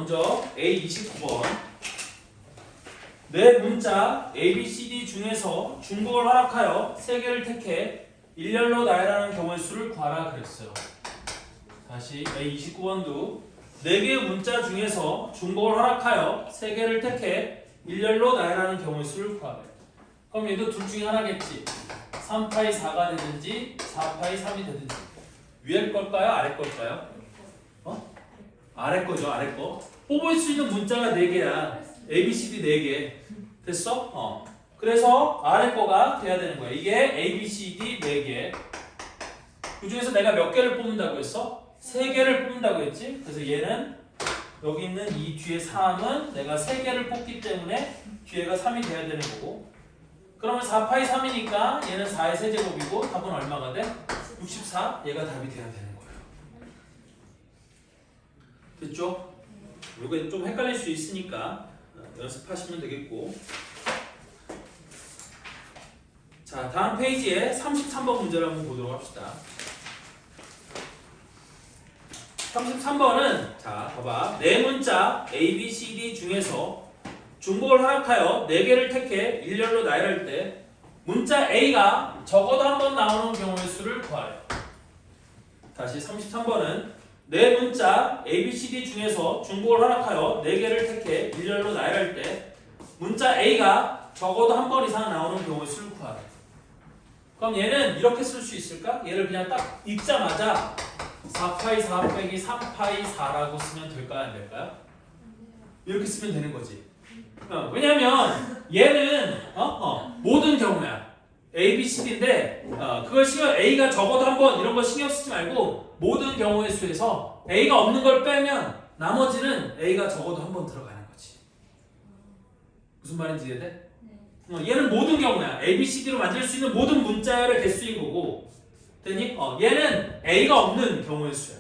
먼저 A29번. 내 문자 ABCD 중에서 중복을 허락하여 3개를 택해 일렬로 나열하는 경우의 수를 구하라 그랬어요. 다시 A29번도 4개의 문자 중에서 중복을 허락하여 3개를 택해 일렬로 나열하는 경우의 수를 구하래. 그럼 얘도 둘 중에 하나겠지. 3파이 4가 되든지 4파이 3이 되든지. 위에 걸까요? 아래 걸까요? 아래 거죠, 아래 거. 뽑을 수 있는 문자가 4개야. ABCD 4개. 됐어? 그래서 아래 거가 돼야 되는 거야. 이게 ABCD 4개. 그 중에서 내가 몇 개를 뽑는다고 했어? 3개를 뽑는다고 했지? 그래서 얘는 여기 있는 이 뒤에 3은 내가 3개를 뽑기 때문에 뒤에가 3이 돼야 되는 거고. 그러면 4파이 3이니까 얘는 4의 세제곱이고 답은 얼마가 돼? 64. 얘가 답이 돼야 되는 거예요. 됐죠? 이거 좀 헷갈릴 수 있으니까 연습하시면 되겠고. 자, 다음 페이지에 33번 문제를 한번 보도록 합시다. 33번은 자, 봐봐. 네 문자 A, B, C, D 중에서 중복을 허락하여 4개를 택해 일렬로 나열할 때 문자 A가 적어도 한 번 나오는 경우의 수를 구하래. 다시 33번은 네 문자 A, B, C, D 중에서 중복을 허락하여 4개를 택해 일렬로 나열할 때 문자 A가 적어도 한 번 이상 나오는 경우의 수를 구하래. 그럼 얘는 이렇게 쓸 수 있을까? 얘를 그냥 딱 읽자마자 4파이 4 빼기 3파이 4라고 쓰면 될까요? 안 될까요? 이렇게 쓰면 되는 거지. 왜냐면 얘는 모든 경우야. A, B, C, D인데 그걸 A가 적어도 한 번 이런 거 신경 쓰지 말고 모든 경우의 수에서 A가 없는 걸 빼면 나머지는 A가 적어도 한 번 들어가는 거지. 무슨 말인지 이해돼? 얘는 모든 경우야. A, B, C, D로 만들 수 있는 모든 문자열의 개수인 거고. 되니? 얘는 A가 없는 경우의 수야.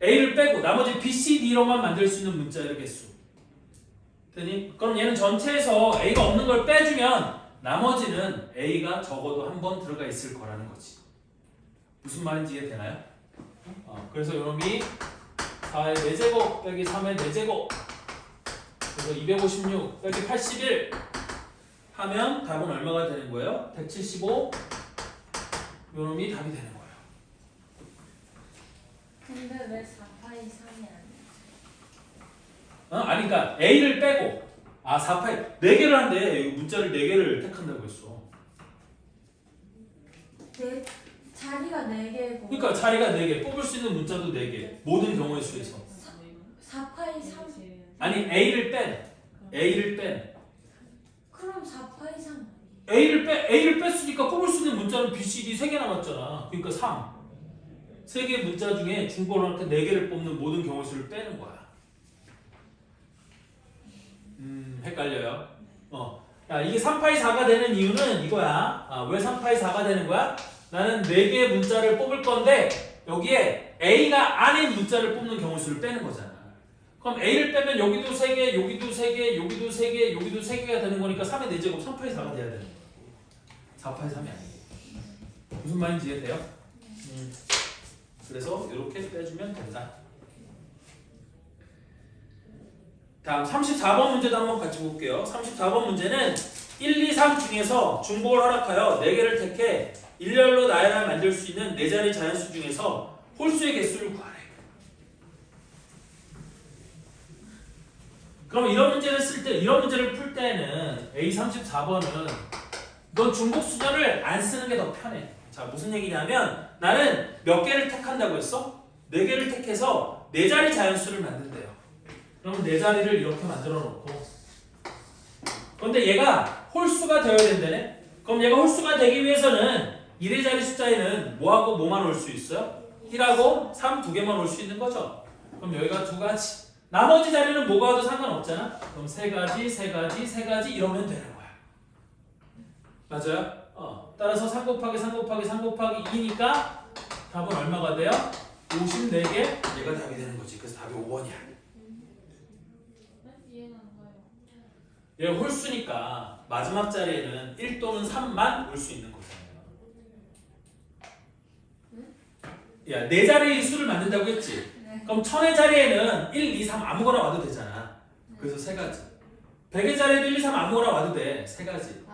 A를 빼고 나머지 B, C, D로만 만들 수 있는 문자열의 개수. 되니? 그럼 얘는 전체에서 A가 없는 걸 빼주면 나머지는 A가 적어도 한 번 들어가 있을 거라는 거지. 무슨 말인지 이해되나요? 그래서 요놈이 4의 4제곱 빼기 3의 4제곱 그래서 256 빼기 81 하면 답은 얼마가 되는 거예요? 175 요놈이 답이 되는 거예요. 근데 왜 4파이 3이 아니야? 아니 그러니까 A를 빼고 4파이 4개를 한대. 문자를 4개를 택한다고 했어. 자리가 4개고 그러니까 자리가 4개. 뽑을 수 있는 문자도 4개. 모든 경우의 수에서. 4파이 3 아니 A를 뺀. 그럼 4파이 3 A를 뺐으니까 뽑을 수 있는 문자는 B, C, D 3개 남았잖아. 그러니까 3. 3개 문자 중에 중복을 이렇게 4개를 뽑는 모든 경우의 수를 빼는 거야. 헷갈려요. 야, 이게 3파이 4가 되는 이유는 이거야. 왜 3파이 4가 되는 거야? 나는 4개의 문자를 뽑을 건데 여기에 A가 아닌 문자를 뽑는 경우 수를 빼는 거잖아. 그럼 A를 빼면 여기도 3개, 여기도 3개, 여기도 3개, 여기도 3개가 되는 거니까 3의 4제곱 3파이 4가 돼야 되는 거야. 4파이 3이 아니고. 무슨 말인지 이해돼요? 그래서 이렇게 빼주면 된다. 다음 34번 문제도 한번 같이 볼게요. 34번 문제는 1, 2, 3 중에서 중복을 허락하여 4개를 택해 일렬로 나열을 만들 수 있는 4자리 자연수 중에서 홀수의 개수를 구하래. 그럼 이런 문제를 풀 때는 A34번은 넌 중복 수열을 안 쓰는 게 더 편해. 자, 무슨 얘기냐면 나는 몇 개를 택한다고 했어? 4개를 택해서 4자리 자연수를 만든대요. 그러면 4자리를 이렇게 만들어 놓고 그런데 얘가 홀수가 되어야 된다네? 그럼 얘가 홀수가 되기 위해서는 1의 자리 숫자에는 뭐하고 뭐만 올 수 있어요? 1하고 3 두 개만 올 수 있는 거죠. 그럼 여기가 2가지. 나머지 자리는 뭐가 와도 상관없잖아. 그럼 3가지, 3가지, 3가지 이러면 되는 거야. 맞아요? 따라서 3 곱하기 3 곱하기 3 곱하기 2니까 답은 얼마가 돼요? 54개? 얘가 답이 되는 거지. 그래서 답이 5번이야. 이해가 안 가요. 얘 홀수니까 마지막 자리에는 1 또는 3만 올 수 있는 거잖아요. 야, 4자리 수를 만든다고 했지? 네. 그럼 1000의 자리에는 1, 2, 3 아무거나 와도 되잖아. 그래서 세 가지. 100의 자리에도 1, 2, 3 아무거나 와도 돼. 세 가지.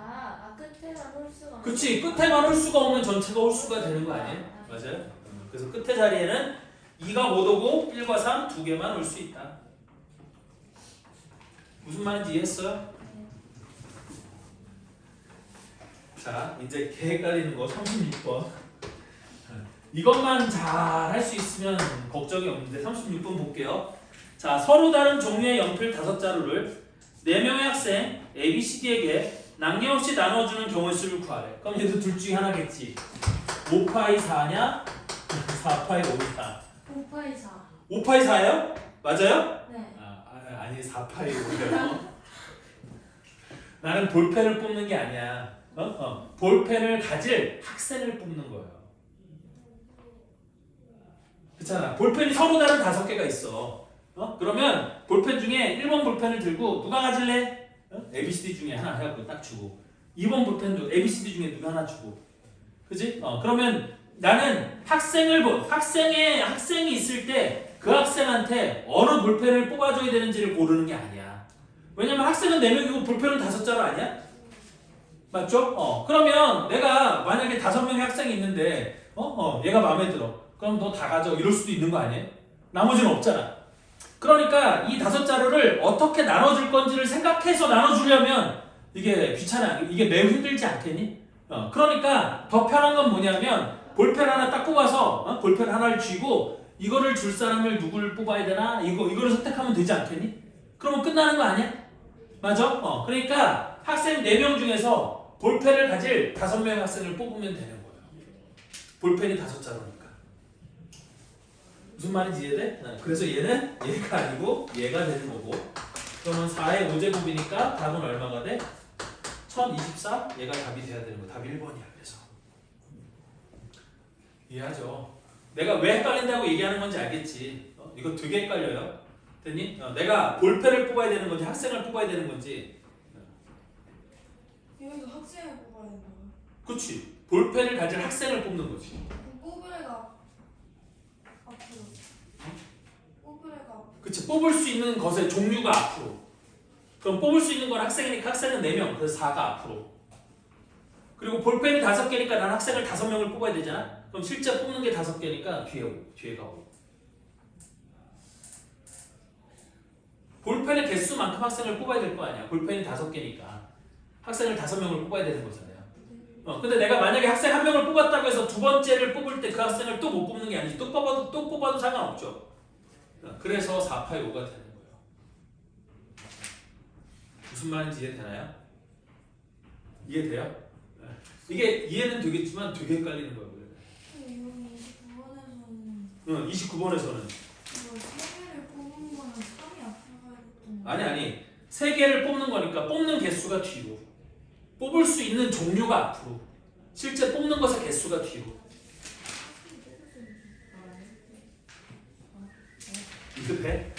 끝에만 홀수가. 그치, 끝에만 홀수가 오면 전체가 홀수가 되는 거 아니에요? 맞아요? 그래서 끝에 자리에는 2가 못 오고 1과 3 두 개만 올 수 있다. 무슨 말인지 이해했어요? 자, 이제 개 헷갈리는 거 36번. 이것만 잘 할 수 있으면 걱정이 없는데 36번 볼게요. 자, 서로 다른 종류의 연필 5자루를 4명의 학생 A, B, C, D에게 낭념없이 나눠주는 경우의 수를 구하래. 그럼 얘도 둘 중에 하나겠지. 5파이 4냐? 4파이 5냐? 5파이 4. 5파이 4예요? 맞아요? 네. 아니 4파이 5예요. 나는 볼펜을 뽑는 게 아니야. 볼펜을 가질 학생을 뽑는 거예요. 그렇잖아. 볼펜이 서로 다른 5개가 있어. 그러면 볼펜 중에 1번 볼펜을 들고 누가 가질래? ABCD 중에 하나 해갖고 딱 주고 2번 볼펜도 ABCD 중에 누가 하나 주고 그지? 그러면 나는 학생이 있을 때 그 학생한테 어느 볼펜을 뽑아줘야 되는지를 고르는 게 아니야. 왜냐면 학생은 4명이고 볼펜은 5자루 아니야? 맞죠? 그러면 내가 만약에 5명의 학생이 있는데 얘가 마음에 들어. 그럼 너 다 가져. 이럴 수도 있는 거 아니에요? 나머지는 없잖아. 그러니까 이 5자루를 어떻게 나눠줄 건지를 생각해서 나눠주려면 이게 귀찮아. 이게 매우 힘들지 않겠니? 그러니까 더 편한 건 뭐냐면 볼펜 하나 딱 뽑아서 볼펜 하나를 쥐고 이거를 줄 사람을 누구를 뽑아야 되나? 이거를 선택하면 되지 않겠니? 그러면 끝나는 거 아니야? 맞아? 그러니까 학생 4명 중에서 볼펜을 가질 5명의 학생을 뽑으면 되는 거예요. 볼펜이 5자루니까. 무슨 말인지 이해돼? 그래서 얘는 얘가 아니고 얘가 되는 거고. 그러면 4의 5제곱이니까 답은 얼마가 돼? 1024? 얘가 답이 돼야 되는 거. 답이 1번이야. 그래서 이해하죠? 내가 왜 헷갈린다고 얘기하는 건지 알겠지? 이거 되게 헷갈려요. 됐니? 내가 볼펜을 뽑아야 되는 건지 학생을 뽑아야 되는 건지. 여기서 학생을 뽑아야 된다고. 그치. 볼펜을 가질 학생을 뽑는 거지. 뽑을 애가 앞으로. 뽑을 애가 앞으로. 그치. 뽑을 수 있는 것의 종류가 앞으로. 그럼 뽑을 수 있는 건 학생이니까 학생은 4명. 그래서 4가 앞으로. 그리고 볼펜이 5개니까 난 학생을 5명을 뽑아야 되잖아. 그럼 실제 뽑는 게 5개니까 뒤에가 오고. 볼펜의 개수만큼 학생을 뽑아야 될 거 아니야. 볼펜이 5개니까 학생을 5명을 뽑아야 되는 거잖아요. 근데 내가 만약에 학생 1명을 뽑았다고 해서 두 번째를 뽑을 때 그 학생을 또 못 뽑는 게 아니지. 또 뽑아도 상관없죠. 그래서 4파이 5가 되는 거예요. 무슨 말인지 이해되나요? 이해돼요? 이게 이해는 되겠지만 되게 헷갈리는 거예요. 이거 29번에서는 29번에서는 이거 3개를 뽑는 거는 3이 앞으로 가야겠던. 아니 3개를 뽑는 거니까 뽑는 개수가 뒤로, 뽑을 수 있는 종류가 앞으로, 실제 뽑는 것의 개수가 뒤로. 이거 돼?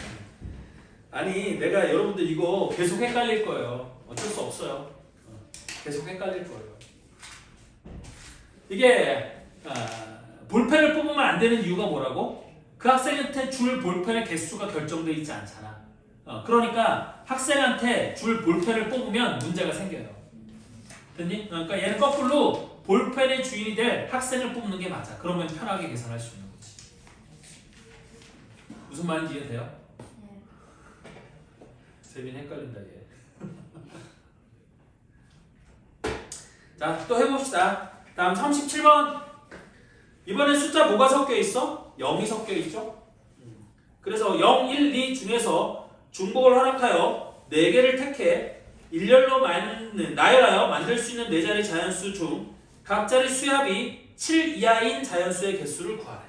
아니 내가 여러분들 이거 계속 헷갈릴 거예요. 어쩔 수 없어요. 계속 헷갈릴 거예요. 이게 볼펜을 뽑으면 안 되는 이유가 뭐라고? 그 학생한테 줄 볼펜의 개수가 결정되어 있지 않잖아. 그러니까 학생한테 줄 볼펜을 뽑으면 문제가 생겨요. 됐니? 그러니까 얘는 거꾸로 볼펜의 주인이 될 학생을 뽑는 게 맞아. 그러면 편하게 계산할 수 있는 거지. 무슨 말인지 이해돼요? 네. 세빈 헷갈린다 얘. 자, 또 해봅시다. 다음 37번. 이번엔 숫자 뭐가 섞여 있어? 0이 섞여 있죠? 그래서 0, 1, 2 중에서 중복을 허락하여 4개를 택해 일렬로 나열하여 만들 수 있는 4자리 자연수 중 각 자리 수합이 7 이하인 자연수의 개수를 구하래.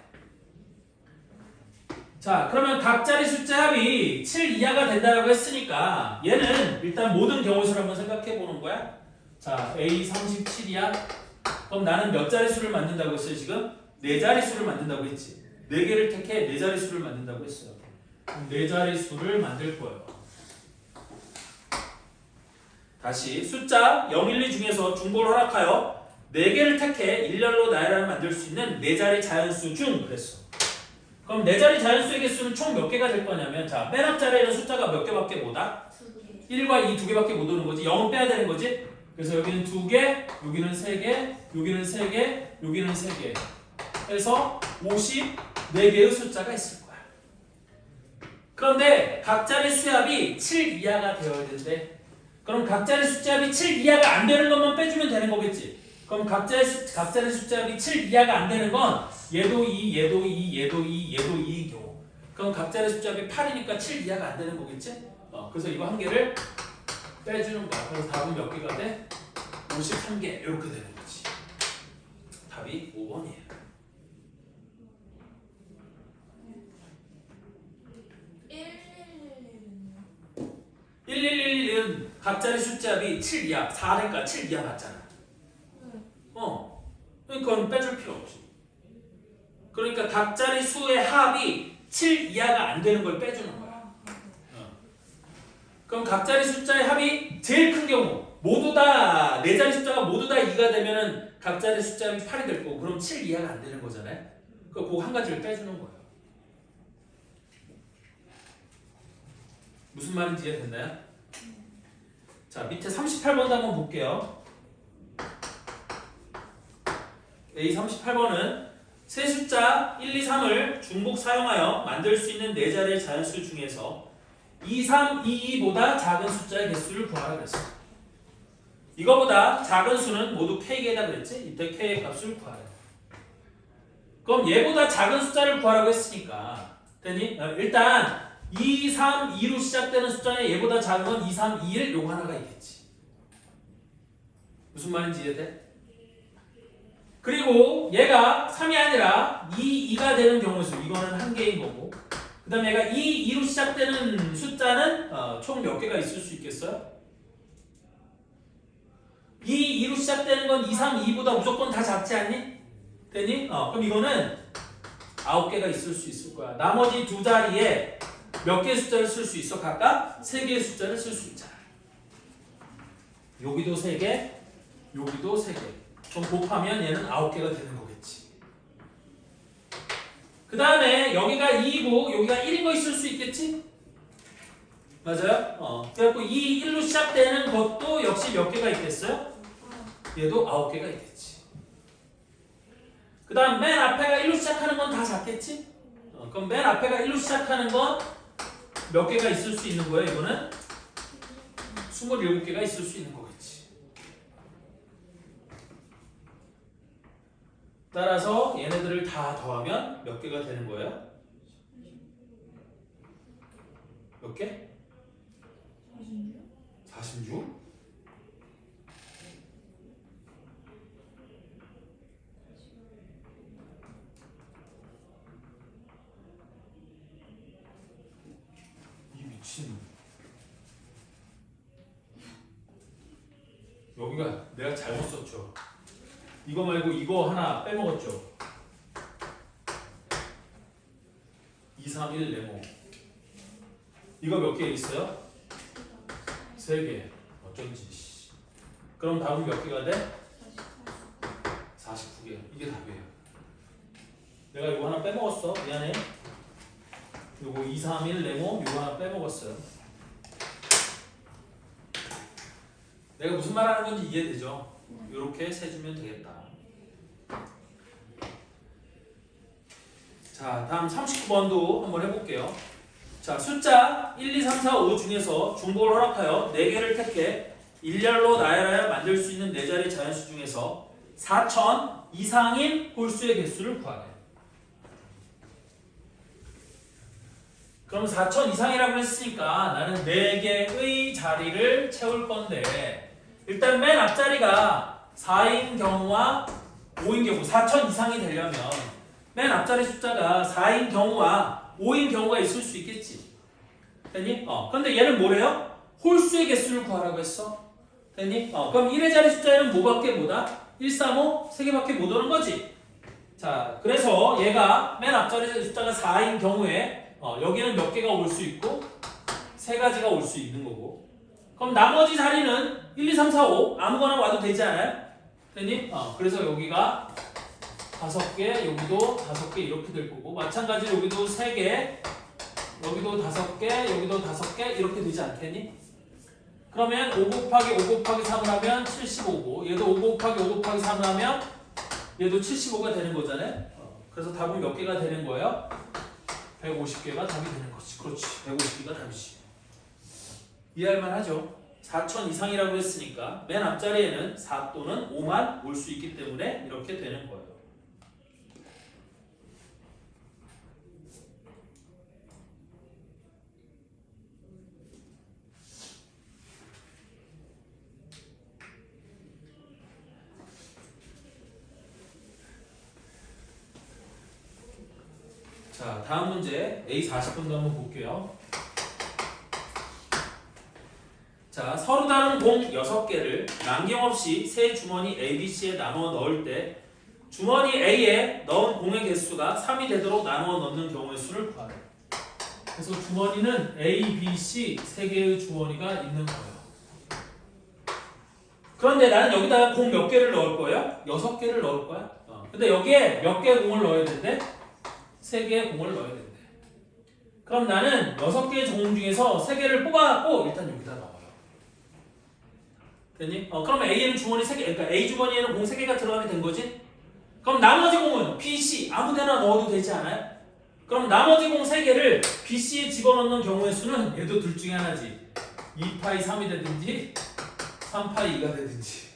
자, 그러면 각 자리 숫자 합이 7 이하가 된다고 했으니까 얘는 일단 모든 경우수를 한번 생각해 보는 거야. 자, A 37이야. 그럼 나는 몇 자릿수를 만든다고 했어요 지금? 4자릿수를 만든다고 했지. 4개를 택해 4자릿수를 만든다고 했어요. 4자릿수를 만들 거예요. 다시 숫자 0, 1, 2 중에서 중복을 허락하여 4개를 택해 일렬로 나열하여 만들 수 있는 4자리 자연수 중 그랬어. 그럼 4자리 자연수의 개수는 총 몇 개가 될 거냐면 자, 맨 앞자리에는 숫자가 몇 개밖에 못 와? 1과 2 두 개밖에 못 오는 거지. 0은 빼야 되는 거지. 그래서 여기는 2개, 여기는 3개, 여기는 3개, 여기는 3개 해서 54개의 숫자가 있을 거야. 그런데 각자의 수합이 7 이하가 되어야 된대. 그럼 각자의 숫자합이 7 이하가 안 되는 것만 빼주면 되는 거겠지. 그럼 각자의 숫자합이 7 이하가 안 되는 건 얘도 2, 얘도 2, 얘도 2, 얘도 2인 경우. 그럼 각자의 숫자합이 8이니까 7 이하가 안 되는 거겠지. 그래서 이거 한 개를 빼주는 거야. 그래서 답은 몇 개가 돼? 53개 이렇게 되는 거지. 답이 5번이에요. 1111은 각자의 숫자합이 7 이하, 4니까 7 이하 맞잖아. 그러니까 빼줄 필요 없지. 그러니까 각자의 수의 합이 7 이하가 안 되는 걸 빼주는 거야. 그럼 각자의 숫자의 합이 제일 큰 경우 모두 다 네 자리 숫자가 모두 다 2가 되면은 각자의 숫자합이 8이 될 거고 그럼 7 이하가 안 되는 거잖아요. 그거 한 가지를 빼주는 거예요. 무슨 말인지 이해됐나요? 자, 밑에 38번도 한번 볼게요. A38번은 세 숫자 1, 2, 3을 중복 사용하여 만들 수 있는 네 자리의 자연수 중에서 2, 3, 2, 2보다 작은 숫자의 개수를 구하라 그랬어. 이거보다 작은 수는 모두 K개다 그랬지? 이때 K의 값을 구하라. 그럼 얘보다 작은 숫자를 구하라고 했으니까 됐니? 일단 2, 3, 2로 시작되는 숫자에 얘보다 작은 건 2, 3, 2, 1 요거 하나가 있겠지. 무슨 말인지 이해돼? 그리고 얘가 3이 아니라 2, 2가 되는 경우 수 이거는 한 개인 거고 그 다음에 얘가 2, 2로 시작되는 숫자는 총 몇 개가 있을 수 있겠어요? 2, 2로 시작되는 건 2, 3, 2보다 무조건 다 작지 않니? 되니? 그럼 이거는 9개가 있을 수 있을 거야. 나머지 두 자리에 몇 개의 숫자를 쓸 수 있어? 각각 3개의 숫자를 쓸 수 있잖아. 여기도 3개, 여기도 3개. 그럼 곱하면 얘는 9개가 되는 거겠지. 그 다음에 여기가 2이고 여기가 1인 거 있을 수 있겠지? 맞아요? 그래갖고 2, 1로 시작되는 것도 역시 몇 개가 있겠어요? 얘도 9개가 있겠지. 그 다음 맨 앞에가 1로 시작하는 건 다 작겠지? 그럼 맨 앞에가 1로 시작하는 건 몇 개가 있을 수 있는 거예요? 이거는 27개가 있을 수 있는 거겠지. 따라서 얘네들을 다 더하면 몇 개가 되는 거예요? 몇 개? 46? 이 미친. 여기가 내가 잘못 썼죠. 이거 말고 이거 하나 빼먹었죠. 2, 3, 1 네모. 이거 몇 개 있어요? 3개. 어쩐지. 그럼 답은 몇 개가 돼? 49개. 이게 답이에요. 내가 이거 하나 빼먹었어. 미안해. 요거 2, 3, 1 네모 이거 하나 빼먹었어요. 내가 무슨 말 하는 건지 이해되죠? 이렇게 세주면 되겠다. 자, 다음 39번도 한번 해볼게요. 자, 숫자 1, 2, 3, 4, 5 중에서 중복을 허락하여 4개를 택해 일렬로 나열하여 만들 수 있는 4자리 자연수 중에서 4,000 이상인 홀수의 개수를 구하래. 그럼 4,000 이상이라고 했으니까 나는 4개의 자리를 채울 건데 일단 맨 앞자리가 4인 경우와 5인 경우 4,000 이상이 되려면 맨 앞자리 숫자가 4인 경우와 5인 경우가 있을 수 있겠지. 됐니? 근데 얘는 뭐래요? 홀수의 개수를 구하라고 했어. 됐니? 그럼 1의 자리 숫자에는 뭐밖에 못 와? 1, 3, 5, 3개밖에 못 오는 거지. 자, 그래서 얘가 맨 앞자리 숫자가 4인 경우에 여기는 몇 개가 올 수 있고 3가지가 올 수 있는 거고 그럼 나머지 자리는 1, 2, 3, 4, 5 아무거나 와도 되지 않아요? 됐니? 그래서 여기가 5개, 여기도 5개 이렇게 될 거고 마찬가지로 여기도 3개, 여기도 5개, 여기도 5개 이렇게 되지 않겠니? 그러면 5 곱하기 5 곱하기 3을 하면 75고 얘도 5 곱하기 5 곱하기 3을 하면 얘도 75가 되는 거잖아요. 그래서 답은 몇 개가 되는 거예요? 150개가 답이 되는 거지. 그렇지. 150개가 답이지. 이해할만 하죠? 4천 이상이라고 했으니까 맨 앞자리에는 4 또는 5만 올 수 있기 때문에 이렇게 되는 거예요. 자, 다음 문제 A 40번도 한번 볼게요. 자, 서로 다른 공 6개를 남김없이 세 주머니 A, B, C에 나누어 넣을 때 주머니 A에 넣은 공의 개수가 3이 되도록 나누어 넣는 경우의 수를 구하래. 그래서 주머니는 A, B, C 세 개의 주머니가 있는 거예요. 그런데 나는 여기다가 공 몇 개를 넣을 거예요? 6개를 넣을 거야. 근데 여기에 몇 개의 공을 넣어야 된대? 3개의 공을 넣어야 된대. 그럼 나는 6개의 공 중에서 3개를 뽑아갖고 일단 여기다 넣어요. 됐니? 그럼 A에는 주머니 3개, 그러니까 A 주머니에는 공 3개가 들어가게 된 거지? 그럼 나머지 공은 B, C 아무 데나 넣어도 되지 않아요? 그럼 나머지 공 3개를 B, C에 집어넣는 경우의 수는 얘도 둘 중에 하나지. 2파이 3이 되든지 3파이 2가 되든지.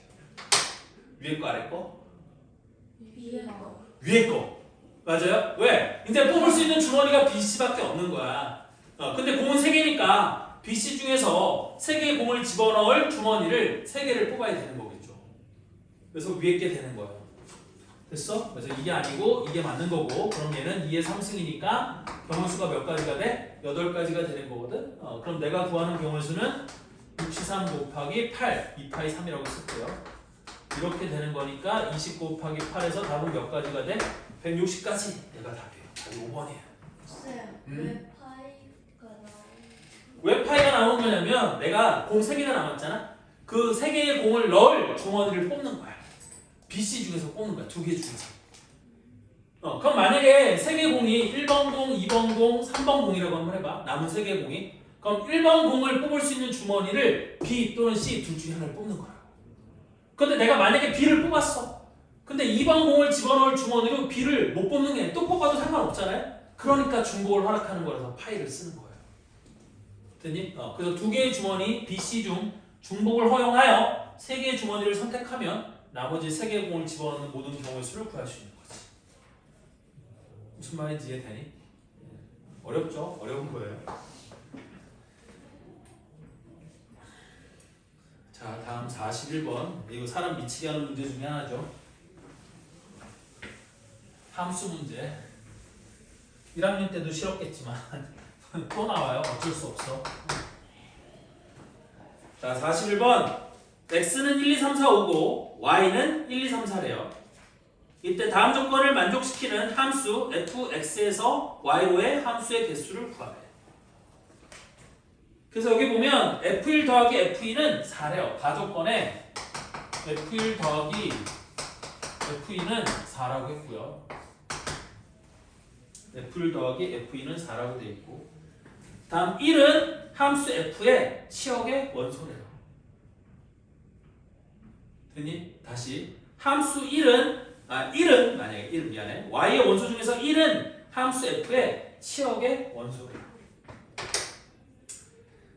위에 거 아래 거? 위에 거. 위에 거. 맞아요? 왜? 이제 뽑을 수 있는 주머니가 B, C밖에 없는 거야. 근데 공은 3개니까 B, C 중에서 3개의 공을 집어넣을 주머니를 3개를 뽑아야 되는 거겠죠. 그래서 위에 게 되는 거예요. 됐어? 그래서 이게 아니고 이게 맞는 거고 그럼 얘는 2의 3승이니까 경우수가 몇 가지가 돼? 8가지가 되는 거거든? 그럼 내가 구하는 경우수는 63 곱하기 8, 2파이 3이라고 쓸게요. 이렇게 되는 거니까 20 곱하기 8에서 답은 몇 가지가 돼? 160까지 내가 답이에요. 답이 5번이에요. 쌤, 음? 왜 파이가 나오는 왜 파이가 나온 거냐면 내가 공 3개가 남았잖아. 그 3개의 공을 넣을 주머니를 뽑는 거야. BC 중에서 뽑는 거야. 2개 중에서. 그럼 만약에 3개 공이 1번 공, 2번 공, 3번 공이라고 한번 해봐. 남은 3개 공이. 그럼 1번 공을 뽑을 수 있는 주머니를 B 또는 C 둘 중에 하나를 뽑는 거야. 근데 내가 만약에 B를 뽑았어. 근데 2번 공을 집어넣을 주머니로 B를 못 뽑는 게 또 뽑아도 상관없잖아요. 그러니까 중복을 허락하는 거라서 파이를 쓰는 거예요. 됐니? 그래서 2개의 주머니 B, C 중 중복을 허용하여 3개의 주머니를 선택하면 나머지 3개의 공을 집어넣는 모든 경우의 수를 구할 수 있는 거지. 무슨 말인지 이해되니? 어렵죠? 어려운 거예요. 자, 다음 41번. 이거 사람 미치게 하는 문제 중에 하나죠. 함수 문제. 1학년 때도 싫었겠지만 또 나와요. 어쩔 수 없어. 자, 41번. x는 1, 2, 3, 4, 5고 y는 1, 2, 3, 4래요. 이때 다음 조건을 만족시키는 함수 fx에서 y로의 함수의 개수를 구하래. 그래서 여기 보면 f1 더하기 f2는 4래요. 가조건에 f1 더하기 f2는 4라고 했고요. f1 더하기 f2는 4라고 되어 있고 다음 1은 함수 f의 치역의 원소래요. 됐니? 다시 함수 1은 만약에 1은 미안해. y의 원소 중에서 1은 함수 f의 치역의 원소래요.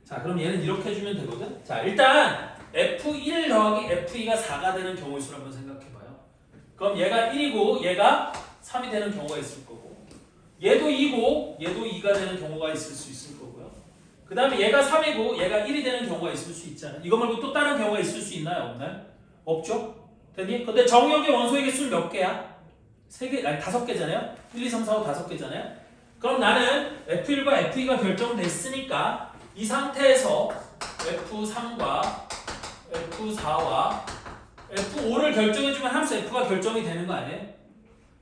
자, 그럼 얘는 이렇게 해주면 되거든? 자, 일단 F1 더하기 F2가 4가 되는 경우의 수를 한번 생각해봐요. 그럼 얘가 1이고 얘가 3이 되는 경우가 있을 거고 얘도 2고 얘도 2가 되는 경우가 있을 수 있을 거고요. 그 다음에 얘가 3이고 얘가 1이 되는 경우가 있을 수 있잖아요. 이거 말고 또 다른 경우가 있을 수 있나요? 없나요? 없죠? 됐니? 근데 정역의 원소의 개수는 몇 개야? 3개, 아니 5개잖아요? 1, 2, 3, 4, 5 5개잖아요? 그럼 나는 F1과 F2가 결정됐으니까 이 상태에서 F3과 F4와 F5를 결정해주면 함수 F가 결정이 되는 거 아니에요?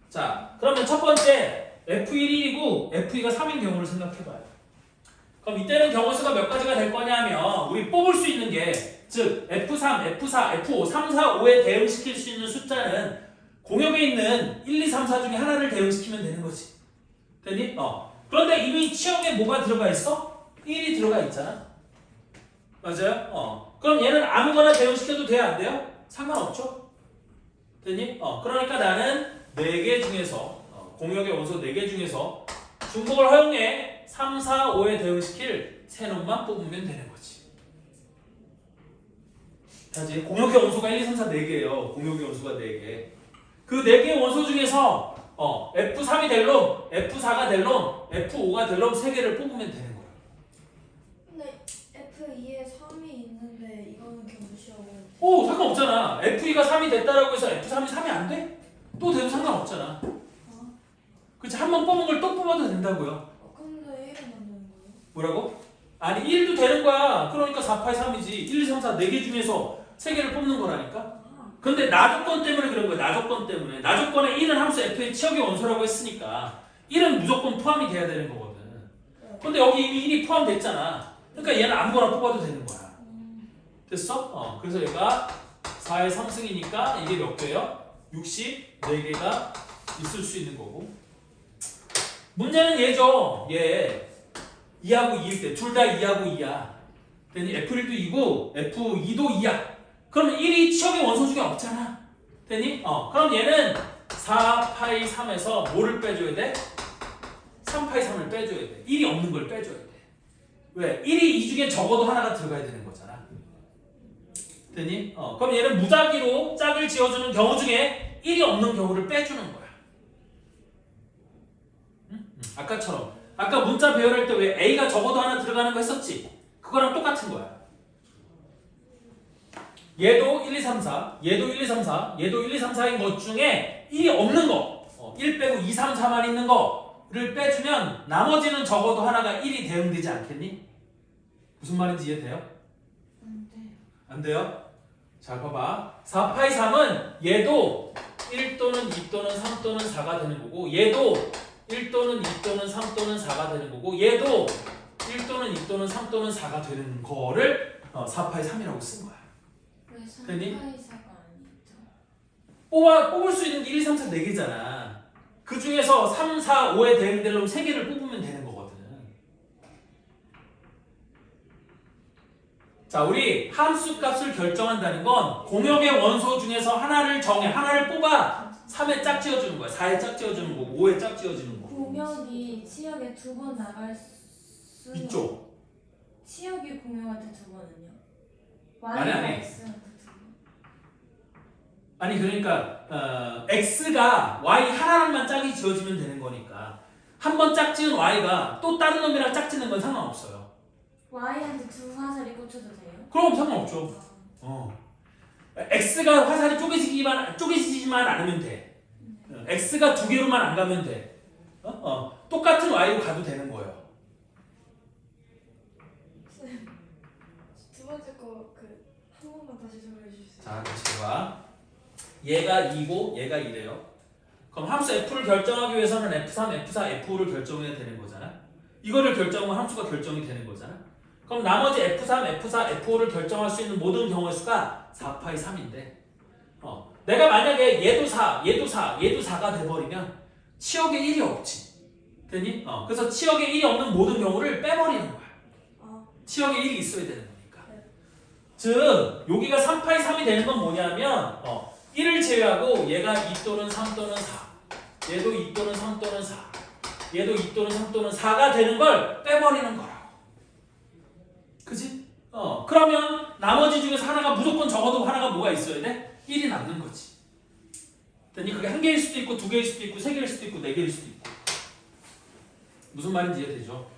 자, 그러면 첫 번째 F1이 1이고 F2가 3인 경우를 생각해봐요. 그럼 이때는 경우수가 몇 가지가 될 거냐면 우리 뽑을 수 있는 게 즉 F3, F4, F5, 3, 4, 5에 대응시킬 수 있는 숫자는 공역에 있는 1, 2, 3, 4 중에 하나를 대응시키면 되는 거지. 됐니? 그런데 이미 치역에 뭐가 들어가 있어? 1이 들어가 있잖아. 맞아요? 그럼 얘는 아무거나 대응시켜도 돼요, 안 돼요? 상관없죠? 됐니? 그러니까 나는 4개 중에서 공역의 원소 4개 중에서 중복을 허용해 3, 4, 5에 대응시킬 세 놈만 뽑으면 되는 거지. 다시 공역의 원소가 1, 2, 3, 4 4개예요. 공역의 원소가 4개. 그 4개의 원소 중에서 F3이 될 놈, F4가 될 놈, F5가 될 놈 3개를 뽑으면 되는 거야. 근데 F2에 3이 있는데 이거는 그냥 무시하고. 오, 상관없잖아. F2가 3이 됐다라고 해서 F3이 3이 안 돼? 또 돼도 상관없잖아. 그치, 한 번 뽑은 걸 또 뽑아도 된다고요. 근데 1은 안 되는 거예요? 뭐라고? 아니 1도 되는 거야. 그러니까 4, 8, 3이지. 1, 2, 3, 4 4개 중에서 3개를 뽑는 거라니까. 근데 나조건 때문에 그런 거야. 나조건 때문에. 나조건에 1은 함수 F의 치역의 원소라고 했으니까 1은 무조건 포함이 돼야 되는 거거든. 근데 여기 이미 1이 포함됐잖아. 그러니까 얘는 아무거나 뽑아도 되는 거야. 됐어? 그래서 얘가 4의 3승이니까 이게 몇 개예요? 64개가 있을 수 있는 거고. 문제는 얘죠. 얘 2하고 2일 때 둘 다 2하고 2야. 그러니 F1도 2고 F2도 2야. 그러면 1이 치역의 원소 중에 없잖아. 됐니? 그럼 얘는 4, 파이 3에서 뭐를 빼줘야 돼? 3, 파이 3을 빼줘야 돼. 1이 없는 걸 빼줘야 돼. 왜? 1이 이 중에 적어도 하나가 들어가야 되는 거잖아. 됐니? 그럼 얘는 무작위로 짝을 지어주는 경우 중에 1이 없는 경우를 빼주는 거야. 아까처럼. 아까 문자 배열할 때 왜 A가 적어도 하나 들어가는 거 했었지? 그거랑 똑같은 거야. 얘도 1, 2, 3, 4, 얘도 1, 2, 3, 4, 얘도 1, 2, 3, 4인 것 중에 1이 없는 거, 1 빼고 2, 3, 4만 있는 거를 빼주면 나머지는 적어도 하나가 1이 대응되지 않겠니? 무슨 말인지 이해돼요? 안 돼요. 안 돼요? 자, 봐봐. 4, 파이 3은 얘도 1 또는 2 또는 3 또는 4가 되는 거고, 얘도 1 또는 2 또는 3 또는 4가 되는 거고, 얘도 1 또는 2 또는 3 또는 4가 되는 거를 4, 파이 3이라고 쓴 거야. 왜 됐니? 3파이사가 아니죠? 뽑을 수 있는 게 1, 2, 3, 4, 4개잖아. 그 중에서 3, 4, 5에 대응될 놈 3개를 뽑으면 되는 거거든. 자, 우리 함수 값을 결정한다는 건 공역의 원소 중에서 하나를 정해, 하나를 뽑아 3에 짝 지어주는 거야. 4에 짝 지어주는 거고, 5에 짝 지어주는 거고. 공역이 치역에 2번 나갈 수 이쪽. 치역이 공역한테 2번은요? 아니, 아니. X한테 2번. 아니 그러니까 x가 y 하나랑만 짝이 지어지면 되는 거니까 한 번 짝 지은 y가 또 다른 놈이랑 짝 지는 건 상관없어요. Y한테 2 화살이 꽂혀도 돼요? 그럼 상관없죠. x가 화살이 쪼개지지만 않으면 돼. x가 2개로만 안 가면 돼. 똑같은 y로 가도 되는 거예요. 두 번째 거 한 번만 다시 설명해 주실 수 있어요? 자, 다시 봐. 얘가 2고 얘가 2래요. 그럼 함수 f를 결정하기 위해서는 f3, f4, f5를 결정해야 되는 거잖아. 이거를 결정하면 함수가 결정이 되는 거잖아. 그럼 나머지 f3, f4, f5를 결정할 수 있는 모든 경우의 수가 4파이 3인데 내가 만약에 얘도 4, 얘도 4, 얘도 4가 돼버리면 치역에 1이 없지. 됐니? 그래서 치역에 1이 없는 모든 경우를 빼버리는 거야. 치역에 1이 있어야 되는 거니까. 즉 여기가 3파이 3이 되는 건 뭐냐면 1을 제외하고 얘가 2 또는 3 또는 4, 얘도 2 또는 3 또는 4, 얘도 2 또는 3 또는 4가 되는 걸 빼버리는 거라고. 그지? 그러면 나머지 중에서 하나가 무조건 적어도 하나가 뭐가 있어야 돼? 1이 남는 거지. 됐니? 그게 한 개일 수도 있고, 두 개일 수도 있고, 세 개일 수도 있고, 네 개일 수도 있고. 무슨 말인지 이해되죠?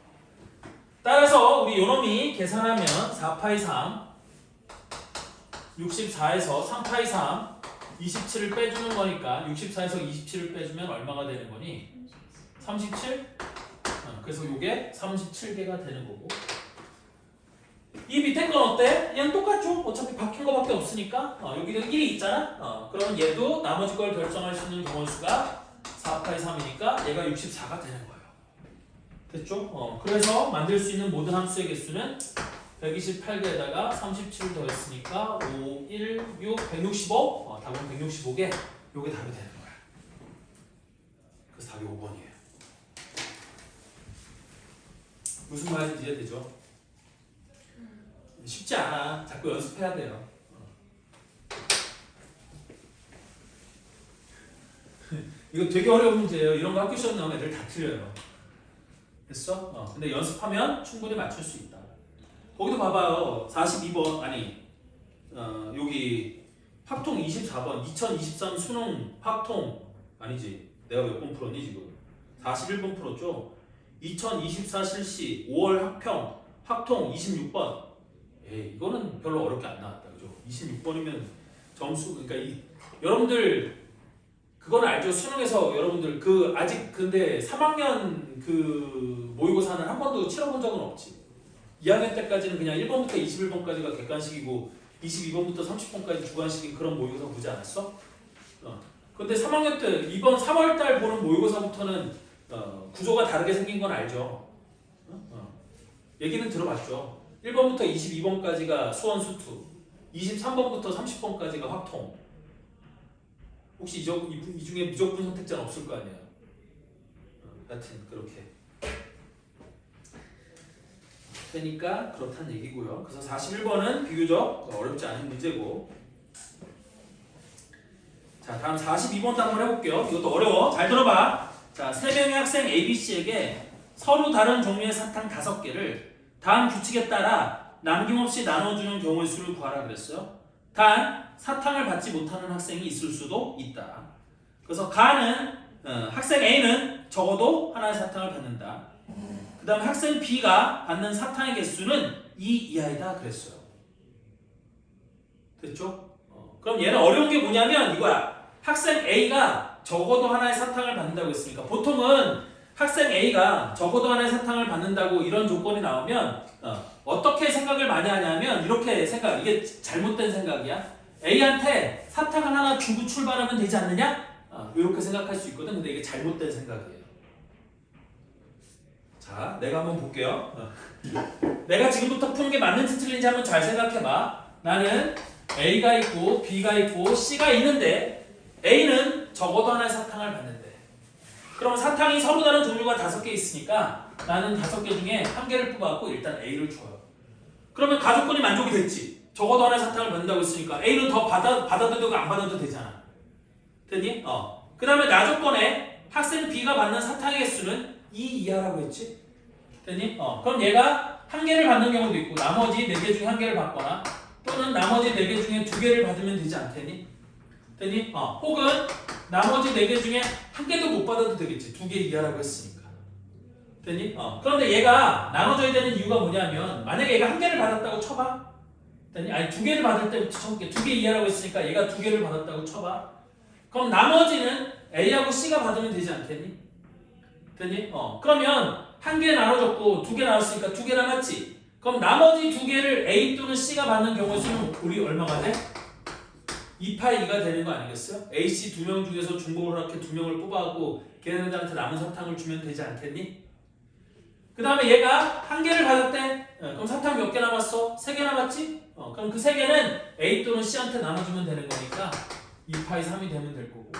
따라서 우리 요놈이 계산하면 4파이 3, 64에서 3파이 3, 27을 빼주는 거니까 64에서 27을 빼주면 얼마가 되는 거니? 37? 그래서 이게 37개가 되는 거고. 이 밑에 건 어때? 얘는 똑같죠? 어차피 바뀐 거밖에 없으니까 여기도 1이 있잖아. 그러면 얘도 나머지 걸 결정할 수 있는 경우 수가 4파이 3이니까 얘가 64가 되는 거예요. 됐죠? 그래서 만들 수 있는 모든 함수의 개수는 128개에다가 37을 더했으니까 5, 1, 6, 165. 답은 165개. 요게 답이 되는 거야. 그래서 답이 5번이에요. 무슨 말인지 이해되죠? 쉽지 않아. 자꾸 연습해야 돼요. 이거 되게 어려운 문제예요. 이런 거 학교 시험 나오면 애들 다 틀려요. 됐어? 근데 연습하면 충분히 맞출 수 있다. 거기도 봐봐요. 42번 아니 여기 확통 24번 2023 수능 확통 아니지. 내가 몇 번 풀었니 지금? 41번 풀었죠? 2024 실시 5월 학평 확통 26번. 에이 이거는 별로 어렵게 안 나왔다. 그죠? 26번이면 점수 그러니까 여러분들 그건 알죠? 수능에서 여러분들 그 아직 근데 3학년 그 모의고사는 한 번도 치러본 적은 없지. 2학년 때까지는 그냥 1번부터 21번까지가 객관식이고 22번부터 30번까지 주관식인 그런 모의고사 보지 않았어? 근데 3학년 때 이번 3월달 보는 모의고사부터는 구조가 다르게 생긴 건 알죠? 얘기는 들어봤죠? 1번부터 22번까지가 수원 수투 23번부터 30번까지가 확통. 혹시 이 중에 무조건 선택자는 없을 거 아니에요. 하여튼 그렇게 되니까 그렇다는 얘기고요. 그래서 41번은 비교적 어렵지 않은 문제고. 자 다음 42번도 한번 해볼게요. 이것도 어려워. 잘 들어봐. 자 3명의 학생 ABC에게 서로 다른 종류의 사탕 5개를 다음 규칙에 따라 남김없이 나눠주는 경우의 수를 구하라 그랬어요. 단 사탕을 받지 못하는 학생이 있을 수도 있다. 그래서 가는 학생 A는 적어도 하나의 사탕을 받는다. 그 다음 학생 B가 받는 사탕의 개수는 2 이하이다 그랬어요. 됐죠? 그럼 얘는 어려운 게 뭐냐면 이거야. 학생 A가 적어도 하나의 사탕을 받는다고 했으니까 보통은 학생 A가 적어도 하나의 사탕을 받는다고 이런 조건이 나오면 어떻게 생각을 많이 하냐면 이렇게 생각, 이게 잘못된 생각이야. A한테 사탕을 하나 주고 출발하면 되지 않느냐? 이렇게 생각할 수 있거든. 근데 이게 잘못된 생각이에요. 자, 내가 한번 볼게요. 내가 지금부터 푸는 게 맞는지 틀린지 한번 잘 생각해봐. 나는 A가 있고 B가 있고 C가 있는데 A는 적어도 하나의 사탕을 받는데 그럼 사탕이 서로 다른 종류가 5개 있으니까 나는 5개 중에 한 개를 뽑아갖고 일단 A를 줘요. 그러면 가족권이 만족이 됐지. 적어도 하나의 사탕을 받는다고 했으니까 A는 더 받아도 되고 안 받아도 되잖아. 됐니? 그 다음에 나 조건에 학생 B가 받는 사탕의 개수는 2 이하라고 했지. 됐니? 그럼 얘가 한 개를 받는 경우도 있고 나머지 4개 중에 한 개를 받거나 또는 나머지 4개 중에 2개를 받으면 되지 않겠니? 됐니? 혹은 나머지 4개 중에 한 개도 못 받아도 되겠지. 2개 이하라고 했으니까. 됐니? 그런데 얘가 나눠줘야 되는 이유가 뭐냐면 만약에 얘가 한 개를 받았다고 쳐봐. 됐니? 아니 2개를 받을 때부터 쳐볼게. 2개 이하라고 했으니까 얘가 2개를 받았다고 쳐봐. 그럼 나머지는 A하고 C가 받으면 되지 않겠니? 됐니? 그러면 한 개 나눠줬고 2개 나눴으니까 2개 남았지. 그럼 나머지 2개를 A 또는 C가 받는 경우의 수는 우리 얼마가 돼? 2파이2가 되는 거 아니겠어요? A, C 2명 중에서 중복을 이렇게 2명을 뽑아갖고 걔네들한테 남은 사탕을 주면 되지 않겠니? 그 다음에 얘가 한 개를 받았대. 그럼 사탕 몇 개 남았어? 3개 남았지? 그럼 그 3개는 A 또는 C한테 나눠주면 되는 거니까 2파이3이 되면 될 거고.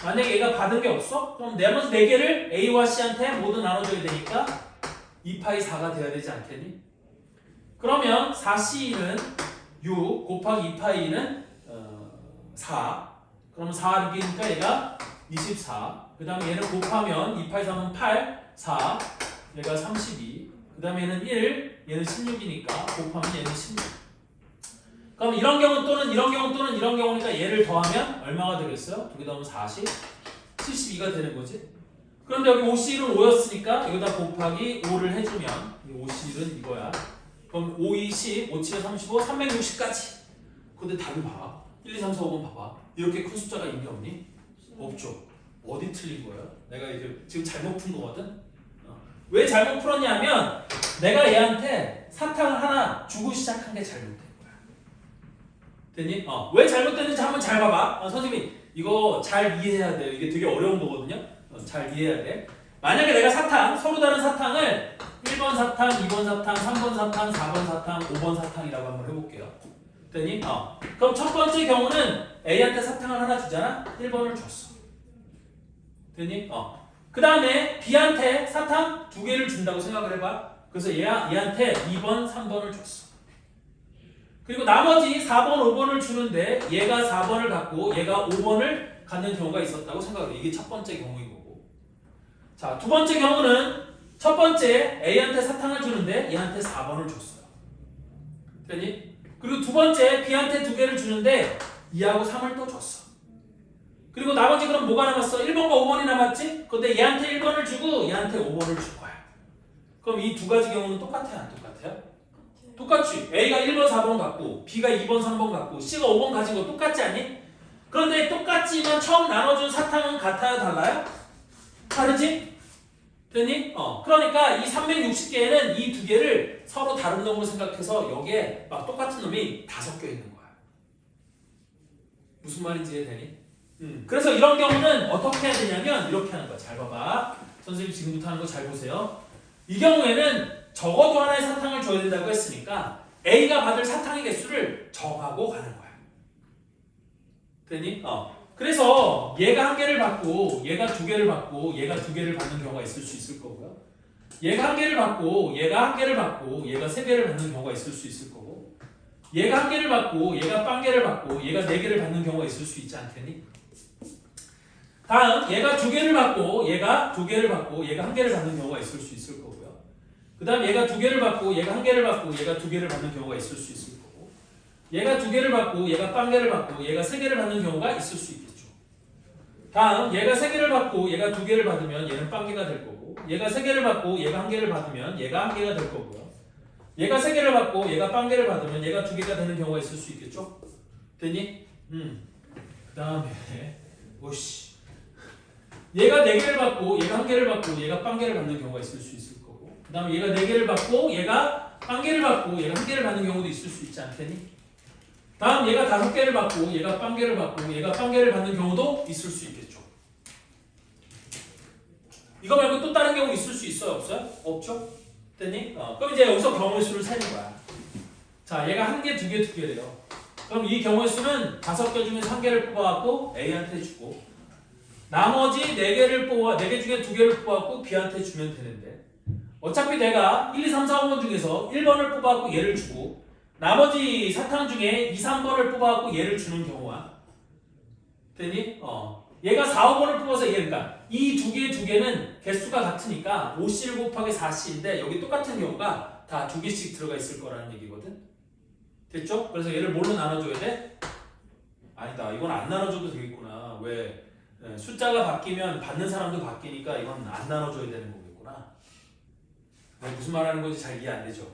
만약에 얘가 받은 게 없어? 그럼 나머지 4개를 A와 C한테 모두 나눠줘야 되니까 2파이4가 돼야 되지 않겠니? 그러면 4C는 6 곱하기 2파이는 4. 그러면 4이니까 얘가 24. 그 다음에 얘는 곱하면 2파이3은 8, 4. 얘가 32. 그 다음에 얘는 1, 얘는 16이니까 곱하면 얘는 16. 그럼 이런 경우 또는 이런 경우 또는 이런 경우니까 얘를 더하면 얼마가 되겠어요? 2개 더하면 40, 72가 되는 거지. 그런데 여기 5C는 5였으니까 여기다 곱하기 5를 해주면 5C는 이거야. 그럼 5, 2, 10, 5, 7, 35, 360까지. 근데 답을 봐. 1, 2, 3, 4, 5번 봐봐. 이렇게 큰 숫자가 있니 없니? 없죠. 어디 틀린 거예요? 내가 이제 지금 잘못 푼 거거든? 왜 잘못 풀었냐면 내가 얘한테 사탕을 하나 주고 시작한 게 잘못된 거야. 됐니? 왜 잘못됐는지 한번 잘 봐봐. 선생님이 이거 잘 이해해야 돼요. 이게 되게 어려운 거거든요. 잘 이해해야 돼. 만약에 내가 사탕, 서로 다른 사탕을 1번 사탕, 2번 사탕, 3번 사탕, 4번 사탕, 5번 사탕이라고 한번 해볼게요. 됐니? 그럼 첫 번째 경우는 A한테 사탕을 하나 주잖아? 1번을 줬어. 됐니? 그 다음에 B한테 사탕 2개를 준다고 생각을 해봐. 그래서 얘한테 2번, 3번을 줬어. 그리고 나머지 4번, 5번을 주는데 얘가 4번을 갖고 얘가 5번을 갖는 경우가 있었다고 생각해요. 이게 첫 번째 경우인 거고. 자, 두 번째 경우는 첫 번째 A한테 사탕을 주는데 얘한테 4번을 줬어요. 됐니? 그리고 두 번째 B한테 2개를 주는데 2하고 3을 또 줬어. 그리고 나머지 그럼 뭐가 남았어? 1번과 5번이 남았지? 근데 얘한테 1번을 주고 얘한테 5번을 줄 거야. 그럼 이 두 가지 경우는 똑같아요? 안 똑같아요? 똑같지. A가 1번, 4번 갖고 B가 2번, 3번 갖고 C가 5번 가진 거 똑같지 않니? 그런데 똑같지만 처음 나눠준 사탕은 같아요? 달라요? 다르지? 됐니? 그러니까 이 360개에는 이 두 개를 서로 다른 놈으로 생각해서 여기에 막 똑같은 놈이 다 섞여 있는 거야. 무슨 말인지 이해되니? 그래서 이런 경우는 어떻게 해야 되냐면 이렇게 하는 거야. 잘 봐봐. 선생님 지금부터 하는 거 잘 보세요. 이 경우에는 적어도 하나의 사탕을 줘야 된다고 했으니까 A가 받을 사탕의 개수를 정하고 가는 거야. 됐니? 그래서 얘가 1개를 받고 얘가 2개를 받고 얘가 2개를 받는 경우가 있을 수 있을 거고요. 얘가 1개를 받고 얘가 1개를 받고 얘가 3개를 받는 경우가 있을 수 있을 거고 얘가 1개를 받고 얘가 0개를 받고 얘가 4개를 받는 경우가 있을 수 있지 않겠니? 다음 얘가 2개를 받고 얘가 2개를 받고 얘가 1개를 받는 경우가 있을 수 있을 거고요. 그 다음 얘가 2개를 받고 얘가 1개를 받고 얘가 2개를 받는 경우가 있을 수 있을 거고 얘가 2개를 받고 얘가 0개를 받고 얘가 3개를 받는 경우가 있을 수 있겠죠. 다음 얘가 3개를 받고 얘가 2개를 받으면 얘는 0개가 될 거고 얘가 3개를 받고 얘가 1개를 받으면 얘가 1개가 될 거고요. 얘가 3개를 받고 얘가 0개를 받으면 얘가 2개가 되는 경우가 있을 수 있겠죠. 됐니? 그 다음에 오씨 얘가 4개를 받고 얘가 1개를 받고 얘가 0개를 받는 경우가 있을 수 있을 거고 그 다음에 얘가 4개를 받고 얘가 0개를 받고 얘가 1개를 받는 경우도 있을 수 있지 않겠니? 다음 얘가 5개를 받고 얘가 0개를 받고 얘가 0개를 받는 경우도 있을 수 있겠죠. 이거 말고 또 다른 경우 있을 수 있어요? 없어요? 없죠? 됐니? 그럼 이제 여기서 경우의 수를 세는 거야. 자, 얘가 1개, 2개, 2개래요. 그럼 이 경우의 수는 5개 중에서 1개를 뽑아갖고 A한테 주고 나머지 4개 중에 2개를 뽑아갖고 B한테 주면 되는데 어차피 내가 1, 2, 3, 4, 5번 중에서 1번을 뽑아갖고 얘를 주고 나머지 사탕 중에 2, 3번을 뽑아갖고 얘를 주는 경우야. 됐니? 얘가 4, 5번을 뽑아서 얘니까 이 두 개는 개수가 같으니까 5C 곱하기 4C인데 여기 똑같은 경우가 다 2개씩 들어가 있을 거라는 얘기거든. 됐죠? 그래서 얘를 뭘로 나눠줘야 돼? 아니다. 이건 안 나눠줘도 되겠구나. 왜? 숫자가 바뀌면 받는 사람도 바뀌니까 이건 안 나눠줘야 되는 거겠구나. 무슨 말하는 건지 잘 이해 안 되죠?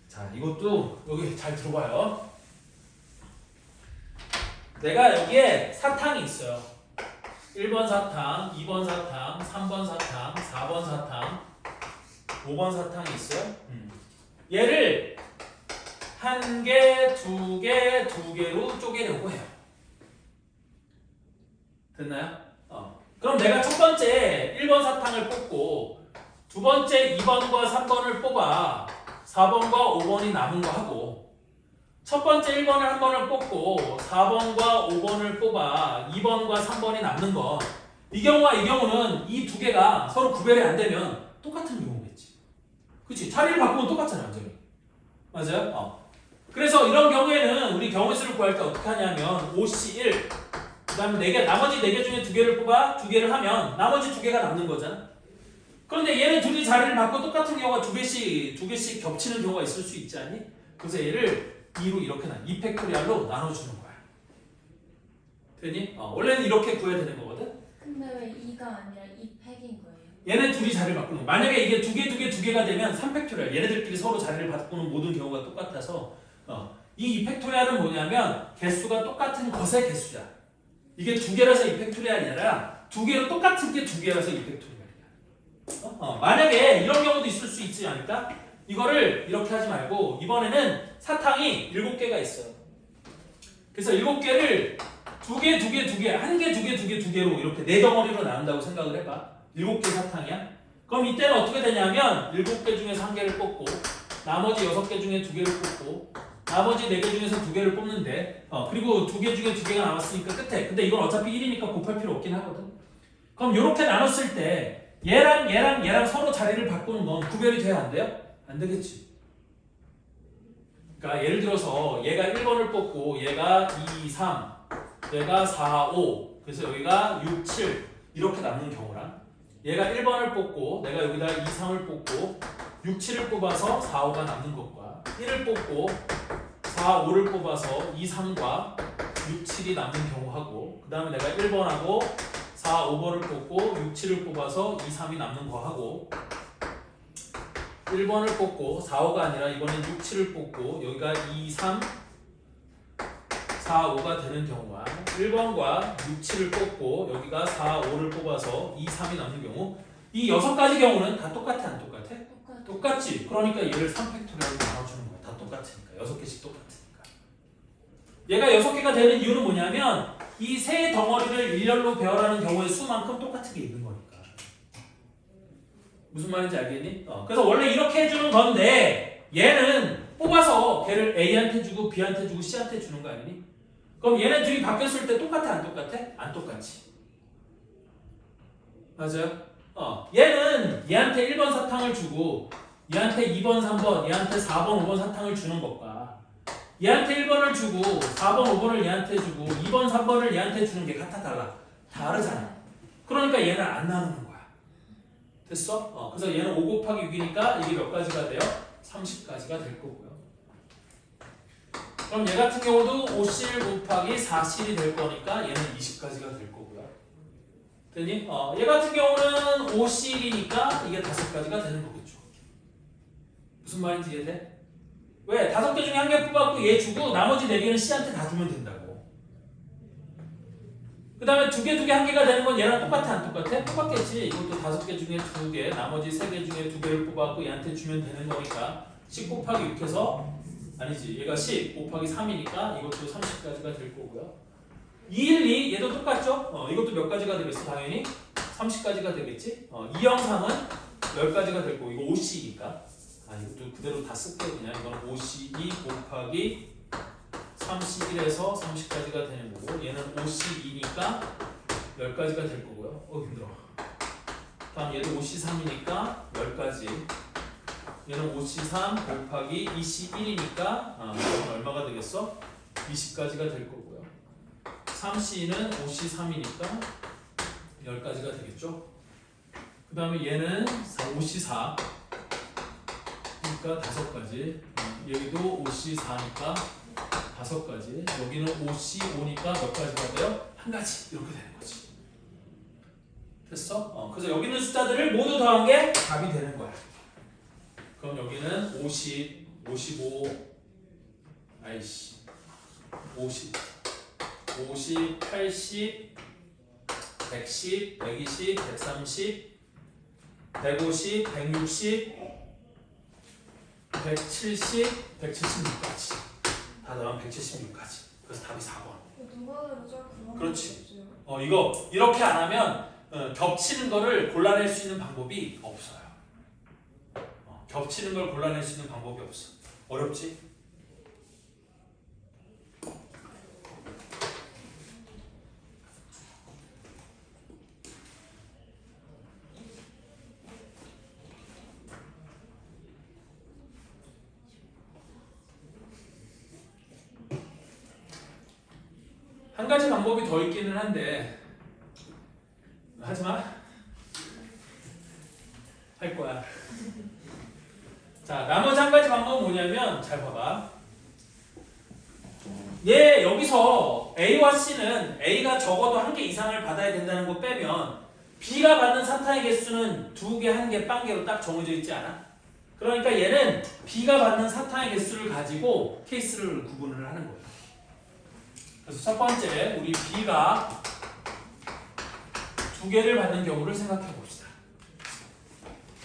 자, 이것도 여기 잘 들어봐요. 내가 여기에 사탕이 있어요. 1번 사탕, 2번 사탕, 3번 사탕, 4번 사탕, 5번 사탕이 있어요. 얘를 1개, 2개, 2개로 쪼개려고 해요. 됐나요? 그럼 내가 첫 번째 1번 사탕을 뽑고 두 번째 2번과 3번을 뽑아 4번과 5번이 남은 거 하고 첫 번째 1번을 한 번을 뽑고 4번과 5번을 뽑아 2번과 3번이 남는 거 이 경우와 이 경우는 이 두 개가 서로 구별이 안 되면 똑같은 경우겠지. 그치? 자리를 바꾸면 똑같잖아 완전히. 맞아요? 그래서 이런 경우에는 우리 경우의 수를 구할 때 어떻게 하냐면 5C1 그 다음에 4개, 나머지 4개 중에 2개를 뽑아 2개를 하면 나머지 2개가 남는 거잖아. 그런데 얘는 둘이 자리를 바꿔 똑같은 경우가 2개씩 겹치는 경우가 있을 수 있지 않니? 그래서 얘를 2로 이렇게 2팩토리얼로 나눠주는 거야. 되니? 원래는 이렇게 구해야 되는 거거든? 근데 왜 2가 아니라 2팩인 거예요? 얘네 둘이 자리를 바꾸는 거야. 만약에 이게 2개가 되면 3팩토리얼. 얘네들끼리 서로 자리를 바꾸는 모든 경우가 똑같아서 이 2팩토리얼은 뭐냐면 개수가 똑같은 것의 개수야. 이게 2개라서 2팩토리얼이 아니라 2개로 똑같은 게 2개라서 2팩토리얼이야. 만약에 이런 경우도 있을 수 있지 않을까? 이거를 이렇게 하지 말고 이번에는 사탕이 7개가 있어요. 그래서 7개를 2개, 1개, 2개로 이렇게 4덩어리로 나눈다고 생각을 해봐. 7개 사탕이야. 그럼 이때는 어떻게 되냐면 7개 중에서 1개를 뽑고 나머지 6개 중에 2개를 뽑고 나머지 4개 중에서 2개를 뽑는데 그리고 2개 중에 2개가 남았으니까 끝에 근데 이건 어차피 1이니까 곱할 필요 없긴 하거든. 그럼 이렇게 나눴을 때 얘랑 서로 자리를 바꾸는 건 구별이 돼야 안 돼요? 안 되겠지. 그러니까 예를 들어서 얘가 1번을 뽑고 얘가 2, 3, 얘가 4, 5 그래서 여기가 6, 7 이렇게 남는 경우랑 얘가 1번을 뽑고 내가 여기다 2, 3을 뽑고 6, 7을 뽑아서 4, 5가 남는 것과 1을 뽑고 4, 5를 뽑아서 2, 3과 6, 7이 남는 경우하고 그 다음에 내가 1번하고 4, 5번을 뽑고 6, 7을 뽑아서 2, 3이 남는 거하고 1번을 뽑고 4, 5가 아니라 이번엔 6, 7을 뽑고 여기가 2, 3, 4, 5가 되는 경우와 1번과 6, 7을 뽑고 여기가 4, 5를 뽑아서 2, 3이 남는 경우 이 6가지 경우는 다 똑같아 안 똑같아? 똑같아. 똑같지. 그러니까 얘를 3팩토리얼로 나눠주는 거야. 다 똑같으니까. 6개씩 똑같으니까. 얘가 6개가 되는 이유는 뭐냐면 이 세 덩어리를 일렬로 배열하는 경우의 수만큼 똑같은 게 있는 거니까. 무슨 말인지 알겠니? 그래서 원래 이렇게 해주는 건데 얘는 뽑아서 걔를 A한테 주고 B한테 주고 C한테 주는 거 아니니? 그럼 얘네 둘이 바뀌었을 때 똑같아 안 똑같아? 안 똑같지. 맞아요? 얘는 얘한테 1번 사탕을 주고 얘한테 2번, 3번, 얘한테 4번, 5번 사탕을 주는 것과 얘한테 1번을 주고 4번, 5번을 얘한테 주고 2번, 3번을 얘한테 주는 게 같아 달라? 다르잖아. 그러니까 얘는 안 나누는 거야. 됐어? 그래서 얘는 5 곱하기 6이니까 이게 몇 가지가 돼요? 30가지가 될 거고요. 그럼 얘 같은 경우도 5실 곱하기 4실이 될 거니까 얘는 20가지가 될 거고요. 되니? 얘 같은 경우는 5실이니까 이게 5가지가 되는 거겠죠. 무슨 말인지 이해돼? 왜? 5개 중에 1개 뽑았고 얘 주고 나머지 4개는 C한테 다 주면 된다고. 그 다음에 2개, 1개가 되는 건 얘랑 똑같아 안 똑같아? 똑같겠지. 이것도 5개 중에 2개, 나머지 3개 중에 2개를 뽑았고 얘한테 주면 되는 거니까 10 곱하기 6 해서 아니지. 얘가 10 곱하기 3이니까 이것도 30가지가 될 거고요. 2, 1, 2 얘도 똑같죠? 이것도 몇 가지가 되겠어? 당연히 30가지가 되겠지? 2, 0, 3은 10가지가 될 거고 이거 5C니까 이것도 그대로 다 쓸게요. 그냥 이건 5C2 곱하기 31에서 30까지가 되는 거고 얘는 5C2니까 10가지가 될 거고요. 힘들어. 다음 얘도 5C3이니까 10가지. 얘는 5C3 곱하기 2C1이니까 이건 얼마가 되겠어? 20가지가 될 거고요. 3C는 5C3이니까 10가지가 되겠죠. 그 다음에 얘는 5C4 그러니까 5가지. 여기도 5C4니까 5가지. 여기는 5C5니까 몇 가지가 돼요? 1가지. 이렇게 되는 거지. 됐어? 그래서 여기 있는 숫자들을 모두 더한 게 답이 되는 거야. 그럼 여기는 50, 55, 50, 80, 110, 120, 130, 150, 160, 170, 176까지. 다 더하면 176까지. 그래서 답이 4번. 누가 그러죠? 그런 그렇지. 거죠. 이거 이렇게 안 하면 겹치는 거를 골라낼 수 있는 방법이 없어요. 겹치는 걸 골라낼 수 있는 방법이 없어. 어렵지? 한 가지 방법이 더 있기는 한데 하지마. 할 거야. 자, 나머지 한 가지 방법은 뭐냐면 잘 봐봐. 얘 여기서 A와 C는 A가 적어도 1개 이상을 받아야 된다는 거 빼면 B가 받는 사탕의 개수는 2개, 1개, 빵개로 딱 정해져 있지 않아? 그러니까 얘는 B가 받는 사탕의 개수를 가지고 케이스를 구분을 하는 거야. 그래서 첫 번째 우리 B가 2개를 받는 경우를 생각해 봅시다.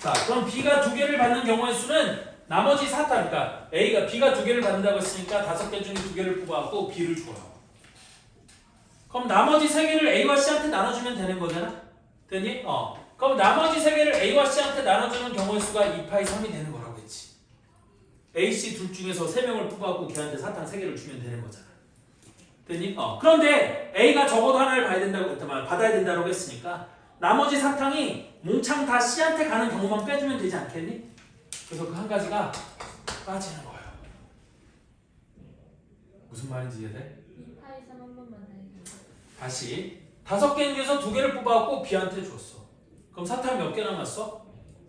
자, 그럼 B가 2개를 받는 경우의 수는 나머지 사탕, 그러니까 B가 2개를 받는다고 했으니까 5개 중에 2개를 뽑아갖고 B를 줘요. 그럼 나머지 3개를 A와 C한테 나눠주면 되는 거잖아? 되니? 그럼 나머지 3개를 A와 C한테 나눠주는 경우의 수가 2파이 3이 되는 거라고 했지. A, C 둘 중에서 3명을 뽑아갖고 걔한테 사탕 3개를 주면 되는 거잖아. 되니? 그런데 A가 적어도 하나를 받아야 된다고 했으니까 나머지 사탕이 몽창 다 C한테 가는 경우만 빼주면 되지 않겠니? 그래서 그 한 가지가 빠지는 거예요. 무슨 말인지 이해돼? 2파이 3 한 번만 더 해주세요. 다시 5개 중에서 2개를 뽑아갖고 B한테 줬어. 그럼 사탕 몇 개 남았어?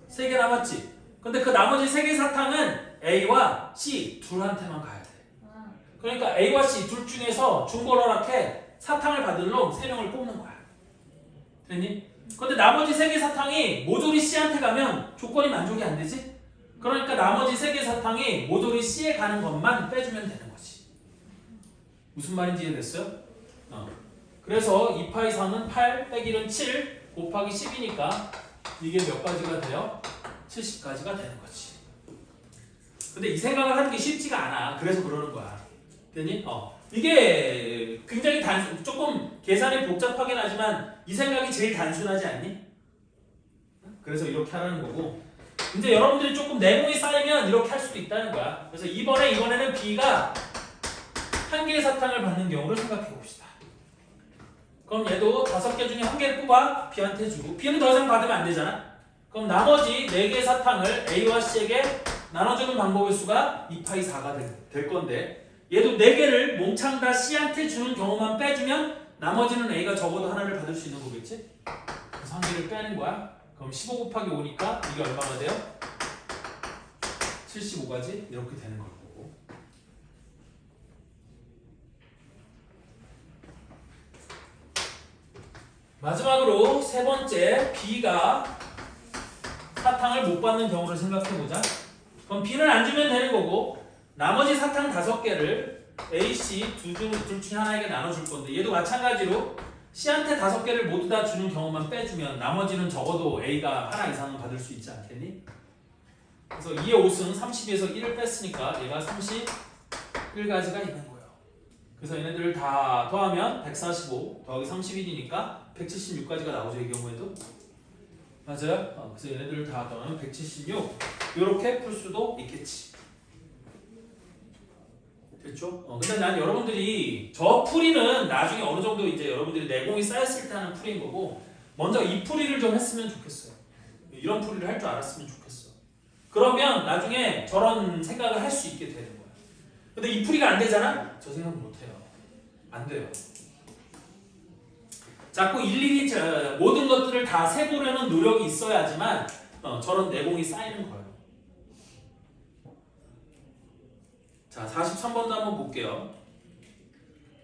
3개 남았지. 근데 그 나머지 3개 사탕은 A와 C 둘한테만 가야 돼. 아, 그러니까 A와 C 둘 중에서 중고를 허락해 사탕을 받을 놈 3명을 뽑는 거야. 됐니? 근데 나머지 3개 사탕이 모조리 C한테 가면 조건이 만족이 안 되지? 그러니까 나머지 3개 사탕이 모조리 C에 가는 것만 빼주면 되는 거지. 무슨 말인지 이해됐어요? 그래서 2파 이상은 8 빼기 1은 7 곱하기 10이니까 이게 몇 가지가 돼요? 70가지가 되는 거지. 근데 이 생각을 하는 게 쉽지가 않아. 그래서 그러는 거야. 됐니? 이게 굉장히 조금 계산이 복잡하긴 하지만 이 생각이 제일 단순하지 않니? 그래서 이렇게 하라는 거고. 이제 여러분들이 조금 내공이 쌓이면 이렇게 할 수도 있다는 거야. 그래서 이번에는 B가 한 개의 사탕을 받는 경우를 생각해 봅시다. 그럼 얘도 5개 중에 1개를 뽑아 B한테 주고 B는 더 이상 받으면 안 되잖아. 그럼 나머지 4개의 사탕을 A와 C에게 나눠주는 방법의 수가 2파이 4가 될 건데 얘도 4개를 몽창 다 C한테 주는 경우만 빼주면 나머지는 A가 적어도 하나를 받을 수 있는 거겠지? 그래서 1개를 빼는 거야. 그럼 15 곱하기 5니까 이게 얼마가 돼요? 75가지 이렇게 되는 거고. 마지막으로 세 번째 B가 사탕을 못 받는 경우를 생각해보자. 그럼 B는 안 주면 되는 거고 나머지 사탕 5개를 A, C 둘 중에 하나에게 나눠줄 건데 얘도 마찬가지로 C한테 5개를 모두 다 주는 경우만 빼주면 나머지는 적어도 A가 하나 이상은 받을 수 있지 않겠니? 그래서 2의 5승 32에서 1을 뺐으니까 얘가 31가지가 있는 거예요. 그래서 얘네들을 다 더하면 145 더하기 31이니까 176까지가 나오죠. 이 경우에도 맞아요? 그래서 얘네들을 다 더하면 176 이렇게 풀 수도 있겠지. 됐죠? 근데 난 여러분들이 저 풀이는 나중에 어느 정도 이제 여러분들이 내공이 쌓였을 때 하는 풀이인 거고 먼저 이 풀이를 좀 했으면 좋겠어요. 이런 풀이를 할 줄 알았으면 좋겠어. 그러면 나중에 저런 생각을 할 수 있게 되는 거야. 근데 이 풀이가 안 되잖아? 저 생각 못 해요. 안 돼요. 자꾸 일일이 모든 것들을 다 세보려는 노력이 있어야지만 저런 내공이 쌓이는 거예요. 자, 43번도 한번 볼게요.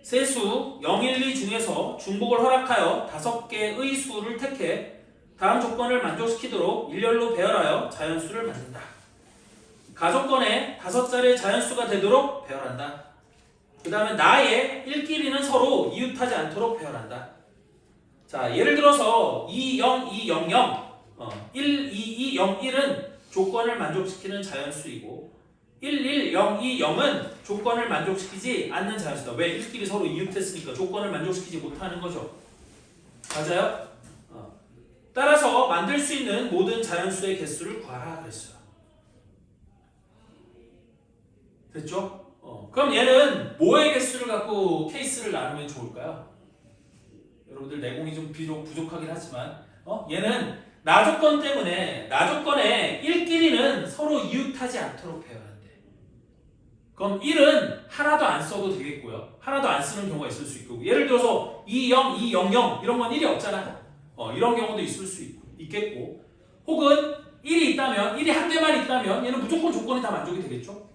세수 0, 1, 2 중에서 중복을 허락하여 5개의 수를 택해 다음 조건을 만족시키도록 일렬로 배열하여 자연수를 만든다. 가조건에 5자리의 자연수가 되도록 배열한다. 그 다음에 나의 1끼리는 서로 이웃하지 않도록 배열한다. 자, 예를 들어서 2, 0, 2, 0, 0 1, 2, 2, 0, 1은 조건을 만족시키는 자연수이고 1, 1, 0, 2, 0은 조건을 만족시키지 않는 자연수다. 왜? 1끼리 서로 이웃했으니까 조건을 만족시키지 못하는 거죠. 맞아요? 따라서 만들 수 있는 모든 자연수의 개수를 구하라 그랬어요. 됐죠? 그럼 얘는 뭐의 개수를 갖고 케이스를 나누면 좋을까요? 여러분들 내공이 좀 비록 부족하긴 하지만 얘는 나조건 때문에 나조건에 1끼리는 서로 이웃하지 않도록 배열한대. 그럼 1은 하나도 안 써도 되겠고요. 하나도 안 쓰는 경우가 있을 수 있고 예를 들어서 2, 0, 2, 0, 0 이런 건 1이 없잖아. 이런 경우도 있을 수 있겠고 혹은 1이 있다면 1이 한 개만 있다면 얘는 무조건 조건이 다 만족이 되겠죠.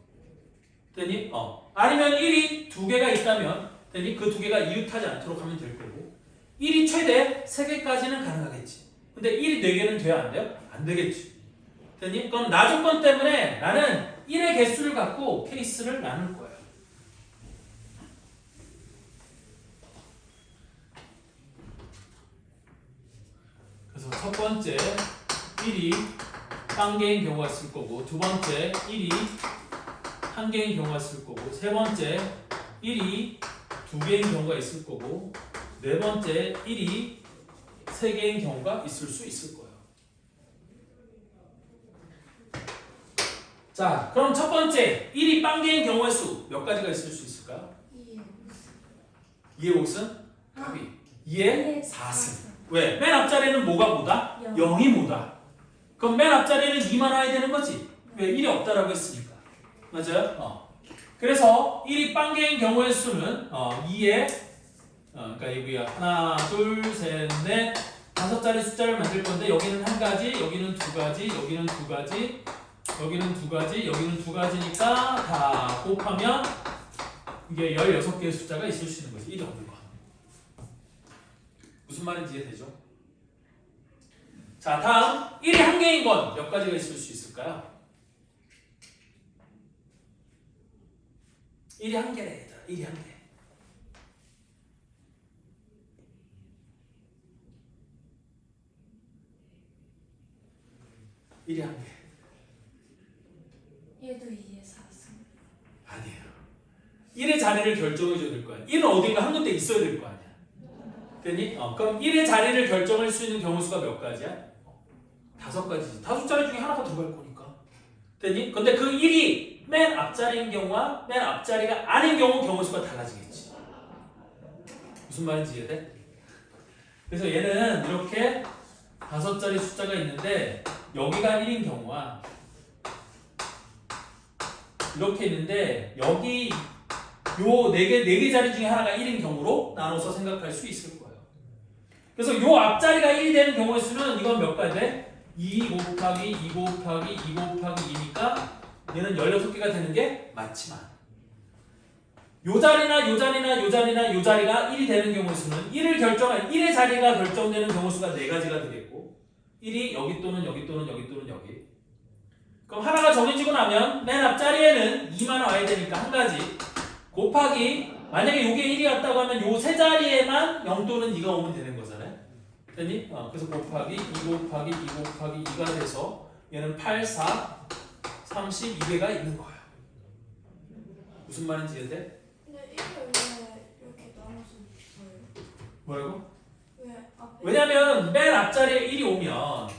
되니? 아니면 1이 2개가 있다면 되니? 그 2개가 이웃하지 않도록 하면 될 거고 1이 최대 3개까지는 가능하겠지. 근데 1이 4개는 돼야 안 돼요? 안 되겠지. 되니? 그럼 나 조건 때문에 나는 1의 개수를 갖고 케이스를 나눌 거예요. 그래서 첫 번째 1이 한 개인 경우가 있을 거고 두 번째 1이 한 개인 경우가 있을 거고 세 번째 1이 2개인 경우가 있을 거고 네 번째 1이 3개인 경우가 있을 수 있을 거예요. 자, 그럼 첫 번째 1이 빵개인 경우의 수 몇 가지가 있을 수 있을까요? 2의 5승? 답이 2의 4승. 왜? 맨 앞자리는 뭐가 뭐다? 0이 뭐다? 그럼 맨 앞자리는 2만 와야 되는 거지? 왜? 1이 없다라고 했으니까. 맞아요? 그래서 1이 빵개인 경우의 수는 2에 그러니까 여기가 하나, 둘, 셋, 넷, 5자리 숫자를 만들 건데 여기는 한 가지, 여기는 두 가지, 여기는 두 가지, 여기는 두 가지, 여기는 두 가지니까 다 곱하면 이게 16개의 숫자가 있을 수 있는 거지. 1이 없는 거. 무슨 말인지 이해되죠? 자, 다음 1이 한 개인 건 몇 가지가 있을 수 있을까요? 1이 한 개래, 얘들아. 1이 한 개. 1이 한 개. 얘도 2에 4승. 아니에요. 1의 자리를 결정해줘야 될 거 아니야. 1은 어딘가 한 군데 있어야 될 거 아니야. 됐니? 그럼 1의 자리를 결정할 수 있는 경우 수가 몇 가지야? 5가지지. 5자리 중에 하나가 들어갈 거니까. 됐니? 근데 그 1이 맨 앞자리인 경우와 맨 앞자리가 아닌 경우 수가 달라지겠지. 무슨 말인지 이해돼? 그래서 얘는 이렇게 5자리 숫자가 있는데 여기가 1인 경우와 이렇게 있는데 여기 요 4개 자리 중에 하나가 1인 경우로 나눠서 생각할 수 있을 거예요. 그래서 요 앞자리가 1이 되는 경우의 수는 이건 몇 가지 돼? 2 곱하기 2 곱하기 2 곱하기 2니까 얘는 16개가 되는 게 맞지만 요 자리나 요 자리나 요 자리나 요 자리가 1이 되는 경우의 수는 1의 자리가 결정되는 경우 수가 4가지가 되겠고 1이 여기 또는 여기 또는 여기 또는 여기. 그럼 하나가 정해지고 나면 맨 앞자리에는 2만 와야 되니까 한 가지 곱하기 만약에 요게 1이 왔다고 하면 요 세 자리에만 0 또는 2가 오면 되는 거잖아요. 됐니? 그래서 곱하기 2 곱하기 2 곱하기 2가 돼서 얘는 8, 4, 32개가 있는 거예요. 무슨 말인지 이해돼? 근데 1을 왜 이렇게 나눠서 줘요? 뭐라고? 왜 앞에 왜냐면 맨 앞자리에 1이 오면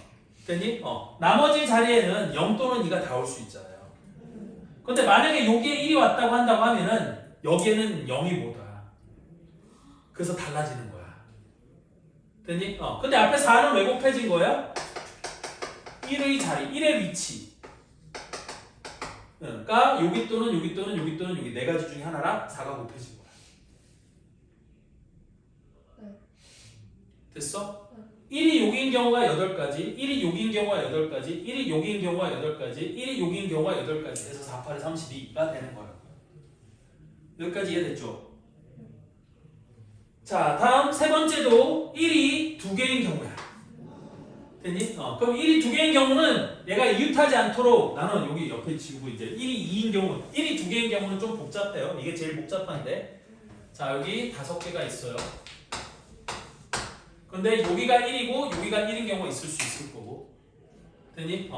됐니? 나머지 자리에는 0 또는 2가 다 올 수 있잖아요. 근데 만약에 여기에 1이 왔다고 한다고 하면은 여기에는 0이 못 와. 그래서 달라지는 거야. 됐니? 근데 앞에 4는 왜 곱해진 거야? 1의 자리, 1의 위치. 그러니까 여기 또는 여기 또는 여기 또는 여기 4가지 중에 하나랑 4가 곱해진 거야. 네. 됐어? 네. 1이 여기인 경우가 8가지, 1이 여기인 경우가 8가지, 1이 여기인 경우가 8가지, 1이 여기인 경우가 8가지 해서 4, 8에 32가 되는 거예요. 여기까지 이해됐죠? 자, 다음 세 번째도 1이 2개인 경우야. 됐니? 그럼 1이 2개인 경우는 얘가 이웃하지 않도록 나는 여기 옆에 지우고 이제 1이 2인 경우, 1이 2개인 경우는 좀 복잡해요. 이게 제일 복잡한데. 자, 여기 5개가 있어요. 근데 여기가 1이고 여기가 1인 경우가 있을 수 있을 거고. 됐니?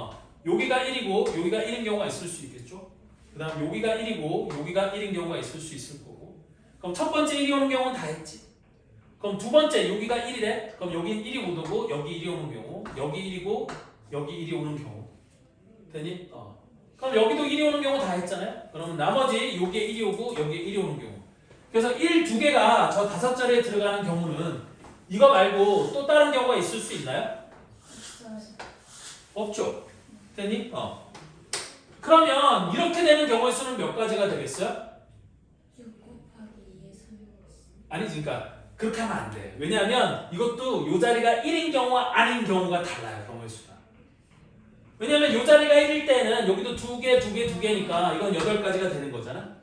여기가 1이고 여기가 1인 경우가 있을 수 있겠죠? 그 다음 여기가 1이고 여기가 1인 경우가 있을 수 있을 거고. 그럼 첫 번째 1이 오는 경우는 다 했지. 그럼 두 번째 여기가 1이래. 그럼 여기 1이 못 오고 여기 1이 오는 경우, 여기 1이고 여기 1이 오는 경우. 됐니? 그럼 여기도 1이 오는 경우 다 했잖아요. 그러면 나머지 여기에 1이 오고 여기에 1이 오는 경우. 그래서 1, 2개가 저 5자리에 들어가는 경우는 이거 말고 또 다른 경우가 있을 수 있나요? 없죠. 됐니? 그러면 이렇게 되는 경우의 수는 몇 가지가 되겠어요? 6 곱하기 2에 3. 아니지, 그러니까 그렇게 하면 안 돼. 왜냐하면 이것도 이 자리가 1인 경우와 아닌 경우가 달라요. 경우의 수가. 왜냐하면 이 자리가 1일 때는 여기도 2개, 2개, 2개니까 이건 8가지가 되는 거잖아.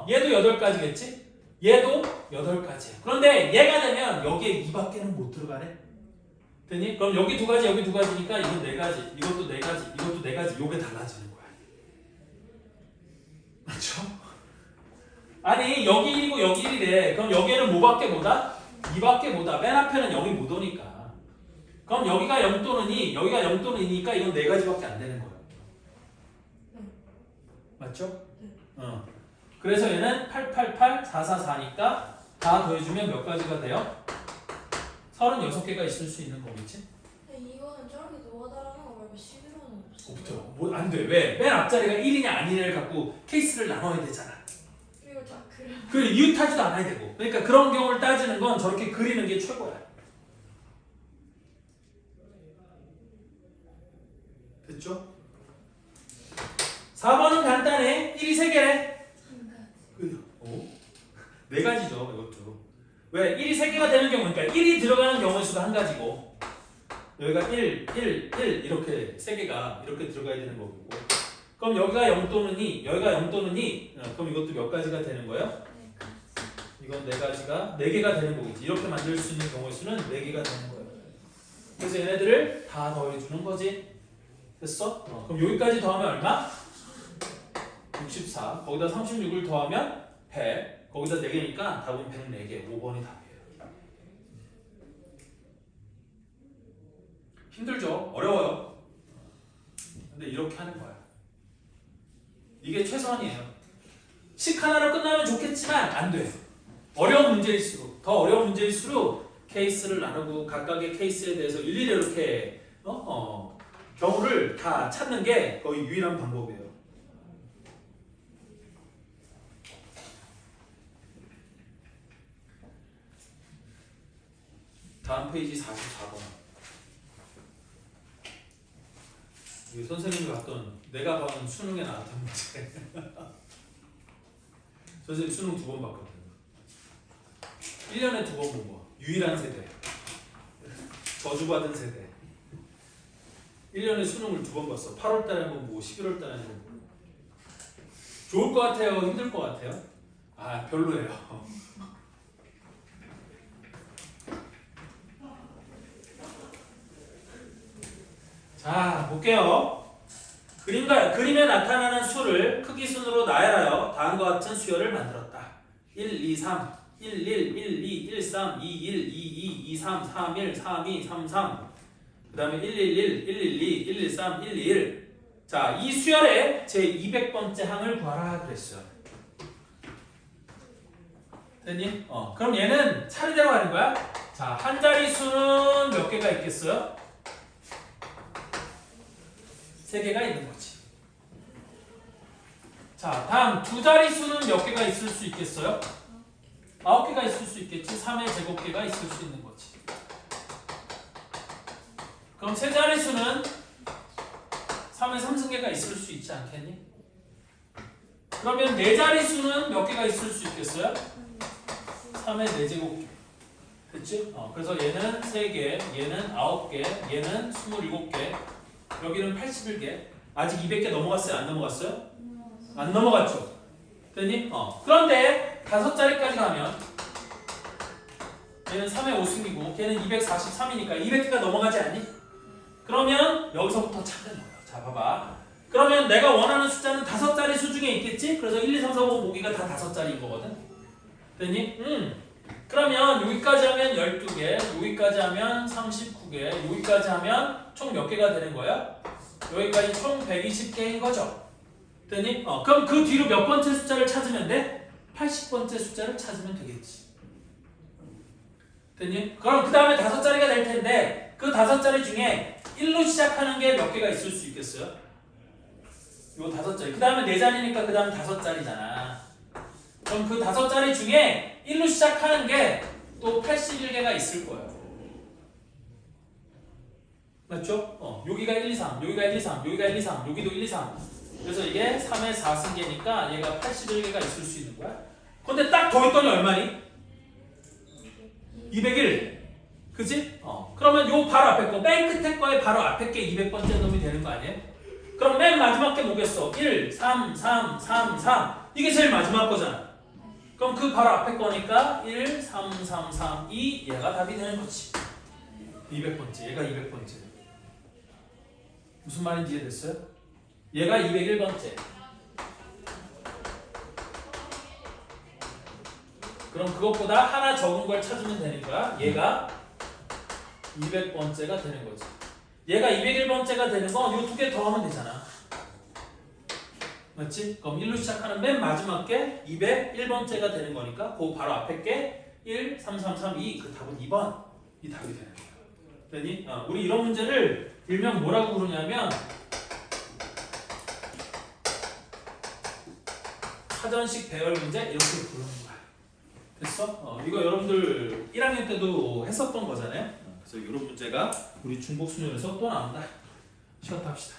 얘도 8가지겠지? 얘도 8가지야. 그런데 얘가 되면 여기에 2밖에는 못 들어가네. 되니? 그럼 여기 2가지, 여기 2가지니까 이건 4가지, 이것도 4가지, 이것도 4가지. 요게 달라지는 거야. 맞죠? 아니 여기 1이고 여기 1이래. 그럼 여기에는 뭐밖에 못와? 2밖에 못와. 맨 앞에는 0이 못 오니까. 그럼 여기가 0 또는 2, 여기가 0 또는 2니까 이건 4가지밖에 안 되는 거예요. 맞죠? 그래서 얘는 888, 444니까 다 더해주면 몇 가지가 돼요? 36개가 있을 수 있는 거겠지? 근데 이거는 저렇게 놓아달라는 거 말고 11호는 없어. 없죠. 뭐 안 돼. 왜? 맨 앞자리가 1이냐 아니냐를 갖고 케이스를 나눠야 되잖아. 그리고 다 그려. 그 이웃하지도 않아야 되고. 그러니까 그런 경우를 따지는 건 저렇게 그리는 게 최고야. 됐죠? 4번은 간단해. 1이 3개래. 네 가지죠, 이것도. 왜? 1이 3개가 되는 경우, 그러니까 1이 들어가는 경우의 수가 한 가지고, 여기가 1, 1, 1 이렇게 3개가 이렇게 들어가야 되는 거고. 그럼 여기가 0 또는 2, 여기가 0 또는 2, 그럼 이것도 몇 가지가 되는 거예요? 이건 4가지가 4개가 되는 거겠지. 이렇게 만들 수 있는 경우의 수는 4개가 되는 거예요. 그래서 얘네들을 다 더해주는 거지. 됐어? 그럼 여기까지 더하면 얼마? 64. 거기다 36을 더하면 100. 거기다 4개니까 답은 104개. 5번이 답이에요. 힘들죠? 어려워요. 근데 이렇게 하는 거야. 이게 최선이에요. 식 하나로 끝나면 좋겠지만 안 돼. 어려운 문제일수록, 더 어려운 문제일수록 케이스를 나누고 각각의 케이스에 대해서 일일이 이렇게 경우를 다 찾는 게 거의 유일한 방법이에요. 다음 페이지 44번. 선생님이 봤던, 내가 봤던 수능에 나왔던 문제. 선생님 수능 2번 봤거든요. 1년에 2번 본 거. 유일한 세대. 저주받은 세대. 1년에 수능을 2번 봤어. 8월달에 한번 보고 11월달에 한번 보고. 좋을 것 같아요? 힘들 것 같아요? 아, 별로예요. 자, 볼게요. 그림에 나타나는 수를 크기 순으로 나열하여 다음과 같은 수열을 만들었다. 1, 2, 3, 1, 1, 1, 2, 1, 3, 2, 1, 2, 2, 2, 3, 3, 1, 3, 2, 3, 3. 그 다음에 1, 1, 1, 1, 1, 2, 1, 1, 3, 1, 2, 1. 자, 이 수열의 제 200번째 항을 구하라 그랬어요. 됐니? 그럼 얘는 차례대로 하는 거야. 자, 한 자리 수는 몇 개가 있겠어요? 3개가 있는 거지. 자, 다음 두 자리 수는 몇 개가 있을 수 있겠어요? 9개가 있을 수 있겠지. 3의 제곱개가 있을 수 있는 거지. 그럼 세 자리 수는 3의 3승계가 있을 수 있지 않겠니? 그러면 네 자리 수는 몇 개가 있을 수 있겠어요? 3의 4제곱개. 됐지? 그래서 얘는 3개, 얘는 9개, 얘는 27개, 여기는 81개. 아직 200개 넘어갔어요? 안 넘어갔어요? 안 넘어갔죠? 됐니? 그런데 5자리까지 가면 얘는 3의 5승이고 걔는 243이니까 200개가 넘어가지 않니? 그러면 여기서부터 찾는 거예요. 자, 봐봐. 그러면 내가 원하는 숫자는 5자리 수 중에 있겠지? 그래서 1, 2, 3, 4, 5 보기가 다 5자리인 거거든. 됐니? 그러면 여기까지 하면 12개, 여기까지 하면 39개, 여기까지 하면 총 몇 개가 되는 거야? 여기까지 총 120개인 거죠. 됐니? 그럼 그 뒤로 몇 번째 숫자를 찾으면 돼? 80번째 숫자를 찾으면 되겠지. 됐니? 그럼 그 다음에 5자리가 될 텐데 그 5자리 중에 1로 시작하는 게 몇 개가 있을 수 있겠어요? 요 5자리. 그 다음에 4자리니까 그 다음 5자리잖아. 그럼 그 5자리 중에 1로 시작하는 게 또 81개가 있을 거예요. 맞죠? 여기가 1, 2, 3, 여기가 1, 2, 3, 여기가 1, 2, 3, 여기도 1, 2, 3. 그래서 이게 3의 4승계니까 얘가 81개가 있을 수 있는 거야. 근데 딱 더했더니 얼마니? 201. 그지? 그러면 요 바로 앞에 거, 맨 끝에 거에 바로 앞에 게 200번째 놈이 되는 거 아니에요? 그럼 맨 마지막 게 뭐겠어? 1, 3, 3, 3, 3. 이게 제일 마지막 거잖아. 그럼 그 바로 앞에 거니까 1, 3, 3, 3, 2. 얘가 답이 되는 거지. 200번째. 얘가 200번째. 무슨 말인지 이해됐어요? 얘가 201번째. 그럼 그것보다 하나 적은 걸 찾으면 되는 거야. 얘가 200번째가 되는 거지. 얘가 201번째가 되는 건 이 두 개 더하면 되잖아. 맞지? 그럼 1로 시작하는 맨 마지막 게 201번째가 되는 거니까 그 바로 앞에 게 1, 3, 3, 3, 2. 그 답은 2번. 이 답이 되는 거야. 됐니? 우리 이런 문제를 일명 뭐라고 부르냐면 사전식 배열 문제 이렇게 부르는 거야. 됐어? 이거 여러분들 1학년 때도 했었던 거잖아요. 그래서 이런 문제가 우리 중복 수능에서 또 나온다. 쉬었다 합시다.